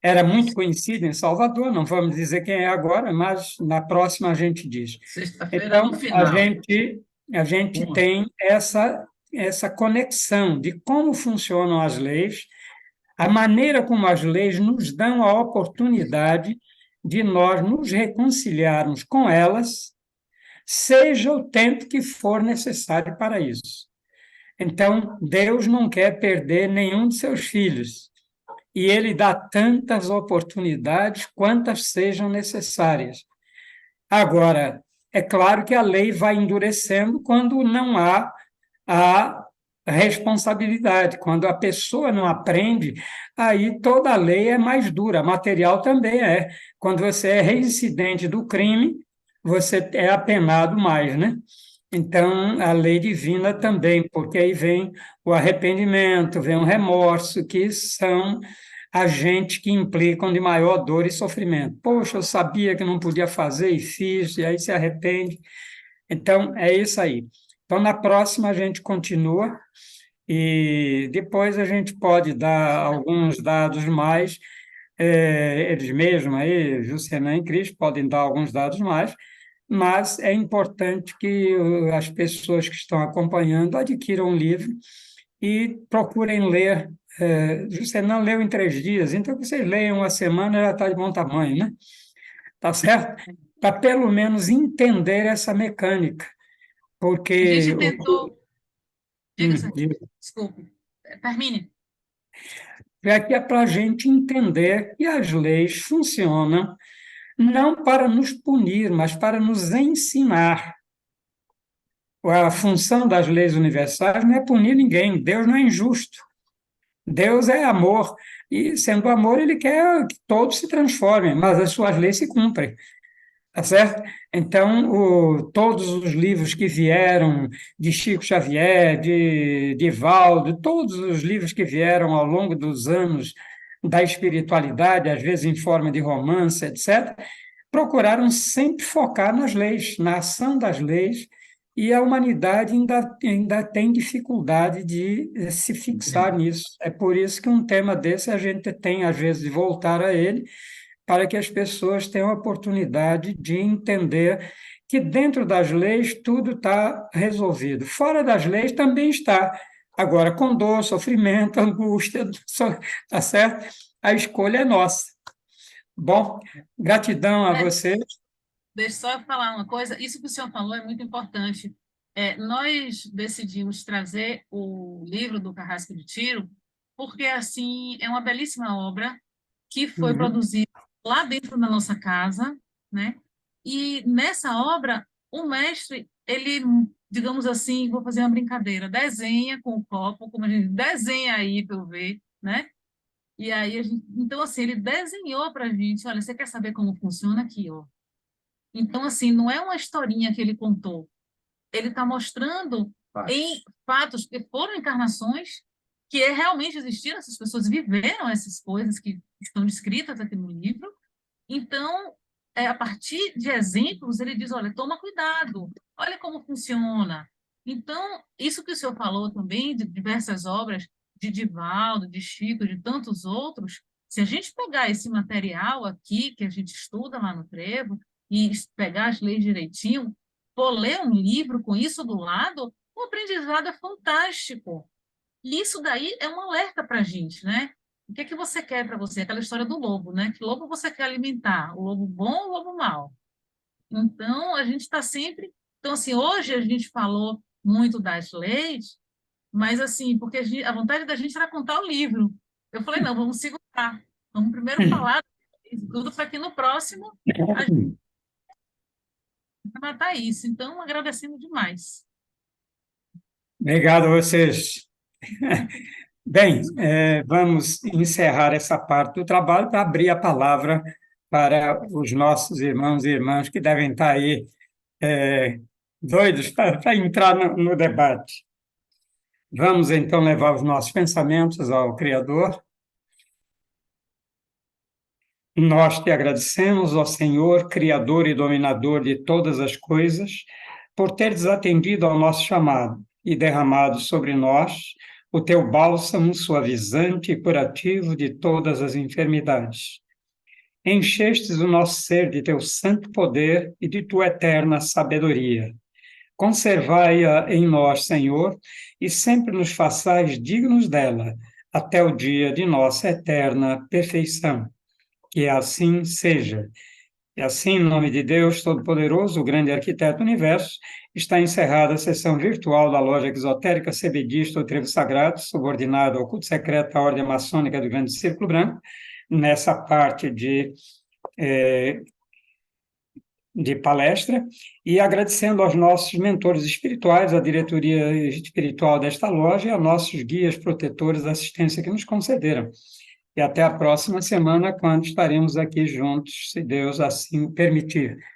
[SPEAKER 1] Era muito conhecido em Salvador, não vamos dizer quem é agora, mas na próxima a gente diz.
[SPEAKER 3] Sexta-feira no
[SPEAKER 1] Então,
[SPEAKER 3] final.
[SPEAKER 1] a gente
[SPEAKER 3] Uma.
[SPEAKER 1] tem essa conexão de como funcionam as leis, a maneira como as leis nos dão a oportunidade de nós nos reconciliarmos com elas, seja o tempo que for necessário para isso. Então, Deus não quer perder nenhum de seus filhos, e ele dá tantas oportunidades quantas sejam necessárias. Agora, é claro que a lei vai endurecendo quando não há a responsabilidade. Quando a pessoa não aprende, aí toda a lei é mais dura, material também é. Quando você é reincidente do crime, você é apenado mais, né? Então, a lei divina também, porque aí vem o arrependimento, vem o remorso, que são agentes que implicam de maior dor e sofrimento. Poxa, eu sabia que não podia fazer e fiz, e aí se arrepende. Então, é isso aí. Então, na próxima a gente continua e depois a gente pode dar alguns dados mais, eles mesmos aí, Juscelino e Cris, podem dar alguns dados mais, mas é importante que as pessoas que estão acompanhando adquiram o livro e procurem ler. Juscelino leu em 3 dias, então que vocês leiam uma semana já está de bom tamanho, né? Tá certo? Para pelo menos entender essa mecânica,
[SPEAKER 2] a
[SPEAKER 1] porque
[SPEAKER 2] gente tentou. Diga, Sérgio.
[SPEAKER 1] digo,
[SPEAKER 2] Desculpe. Termine.
[SPEAKER 1] é que é para a gente entender que as leis funcionam não para nos punir, mas para nos ensinar. A função das leis universais não é punir ninguém. Deus não é injusto. Deus é amor. E, sendo amor, ele quer que todos se transformem, mas as suas leis se cumprem. Tá certo? Então, todos os livros que vieram de Chico Xavier, de Divaldo, todos os livros que vieram ao longo dos anos da espiritualidade, às vezes em forma de romance, etc., procuraram sempre focar nas leis, na ação das leis, e a humanidade ainda tem dificuldade de se fixar
[SPEAKER 3] Entende?
[SPEAKER 1] nisso. É por isso que um tema desse a gente tem, às vezes, de voltar a ele, para que as pessoas tenham a oportunidade de entender que dentro das leis tudo está resolvido. Fora das leis também está. Agora, com dor, sofrimento, angústia, tá certo? A escolha é nossa. Bom, gratidão a
[SPEAKER 2] É,
[SPEAKER 1] você.
[SPEAKER 2] deixa eu só falar uma coisa. Isso que o senhor falou é muito importante. Nós decidimos trazer o livro do Carrasco de Tiro, porque, assim, é uma belíssima obra que foi
[SPEAKER 1] Uhum.
[SPEAKER 2] produzida lá dentro da nossa casa, né? E nessa obra, o mestre, ele, digamos assim, vou fazer uma brincadeira, desenha com o copo, como a gente desenha aí para eu ver, né? E aí a gente, então assim, ele desenhou para a gente, olha, você quer saber como funciona aqui, ó. Então assim, não é uma historinha que ele contou, ele está mostrando em fatos que foram encarnações que realmente existiram, essas pessoas viveram essas coisas que estão descritas aqui no livro. Então, a partir de exemplos, ele diz, olha, toma cuidado, olha como funciona. Então, isso que o senhor falou também, de diversas obras, de Divaldo, de Chico, de tantos outros, se a gente pegar esse material aqui, que a gente estuda lá no Trevo, e pegar as leis direitinho, for ler um livro com isso do lado, o aprendizado é fantástico. E isso daí é um alerta para a gente, né? O que é que você quer para você? Aquela história do lobo, né? Que lobo você quer alimentar? O lobo bom ou o lobo mau? Então, a gente está sempre... Então, assim, hoje a gente falou muito das leis, mas, assim, porque a vontade da gente era contar o livro. Eu falei, não, vamos segurar. Vamos primeiro falar tudo para que no próximo a gente vai matar isso. Então, agradecendo demais.
[SPEAKER 1] Obrigado a vocês. Bem, vamos encerrar essa parte do trabalho para abrir a palavra para os nossos irmãos e irmãs que devem estar aí doidos para entrar no debate. Vamos, então, levar os nossos pensamentos ao Criador. Nós te agradecemos, ó Senhor, Criador e Dominador de todas as coisas, por teres atendido ao nosso chamado e derramado sobre nós o teu bálsamo suavizante e curativo de todas as enfermidades. Enchestes o nosso ser de teu santo poder e de tua eterna sabedoria. Conservai-a em nós, Senhor, e sempre nos façais dignos dela, até o dia de nossa eterna perfeição. Que assim seja. E assim, em nome de Deus Todo-Poderoso, o grande arquiteto do universo, está encerrada a sessão virtual da loja exotérica CBDista, o Trevo Sagrado, subordinada ao culto secreto da Ordem Maçônica do Grande Círculo Branco, nessa parte de palestra, e agradecendo aos nossos mentores espirituais, à diretoria espiritual desta loja e aos nossos guias protetores da assistência que nos concederam. E até a próxima semana, quando estaremos aqui juntos, se Deus assim permitir.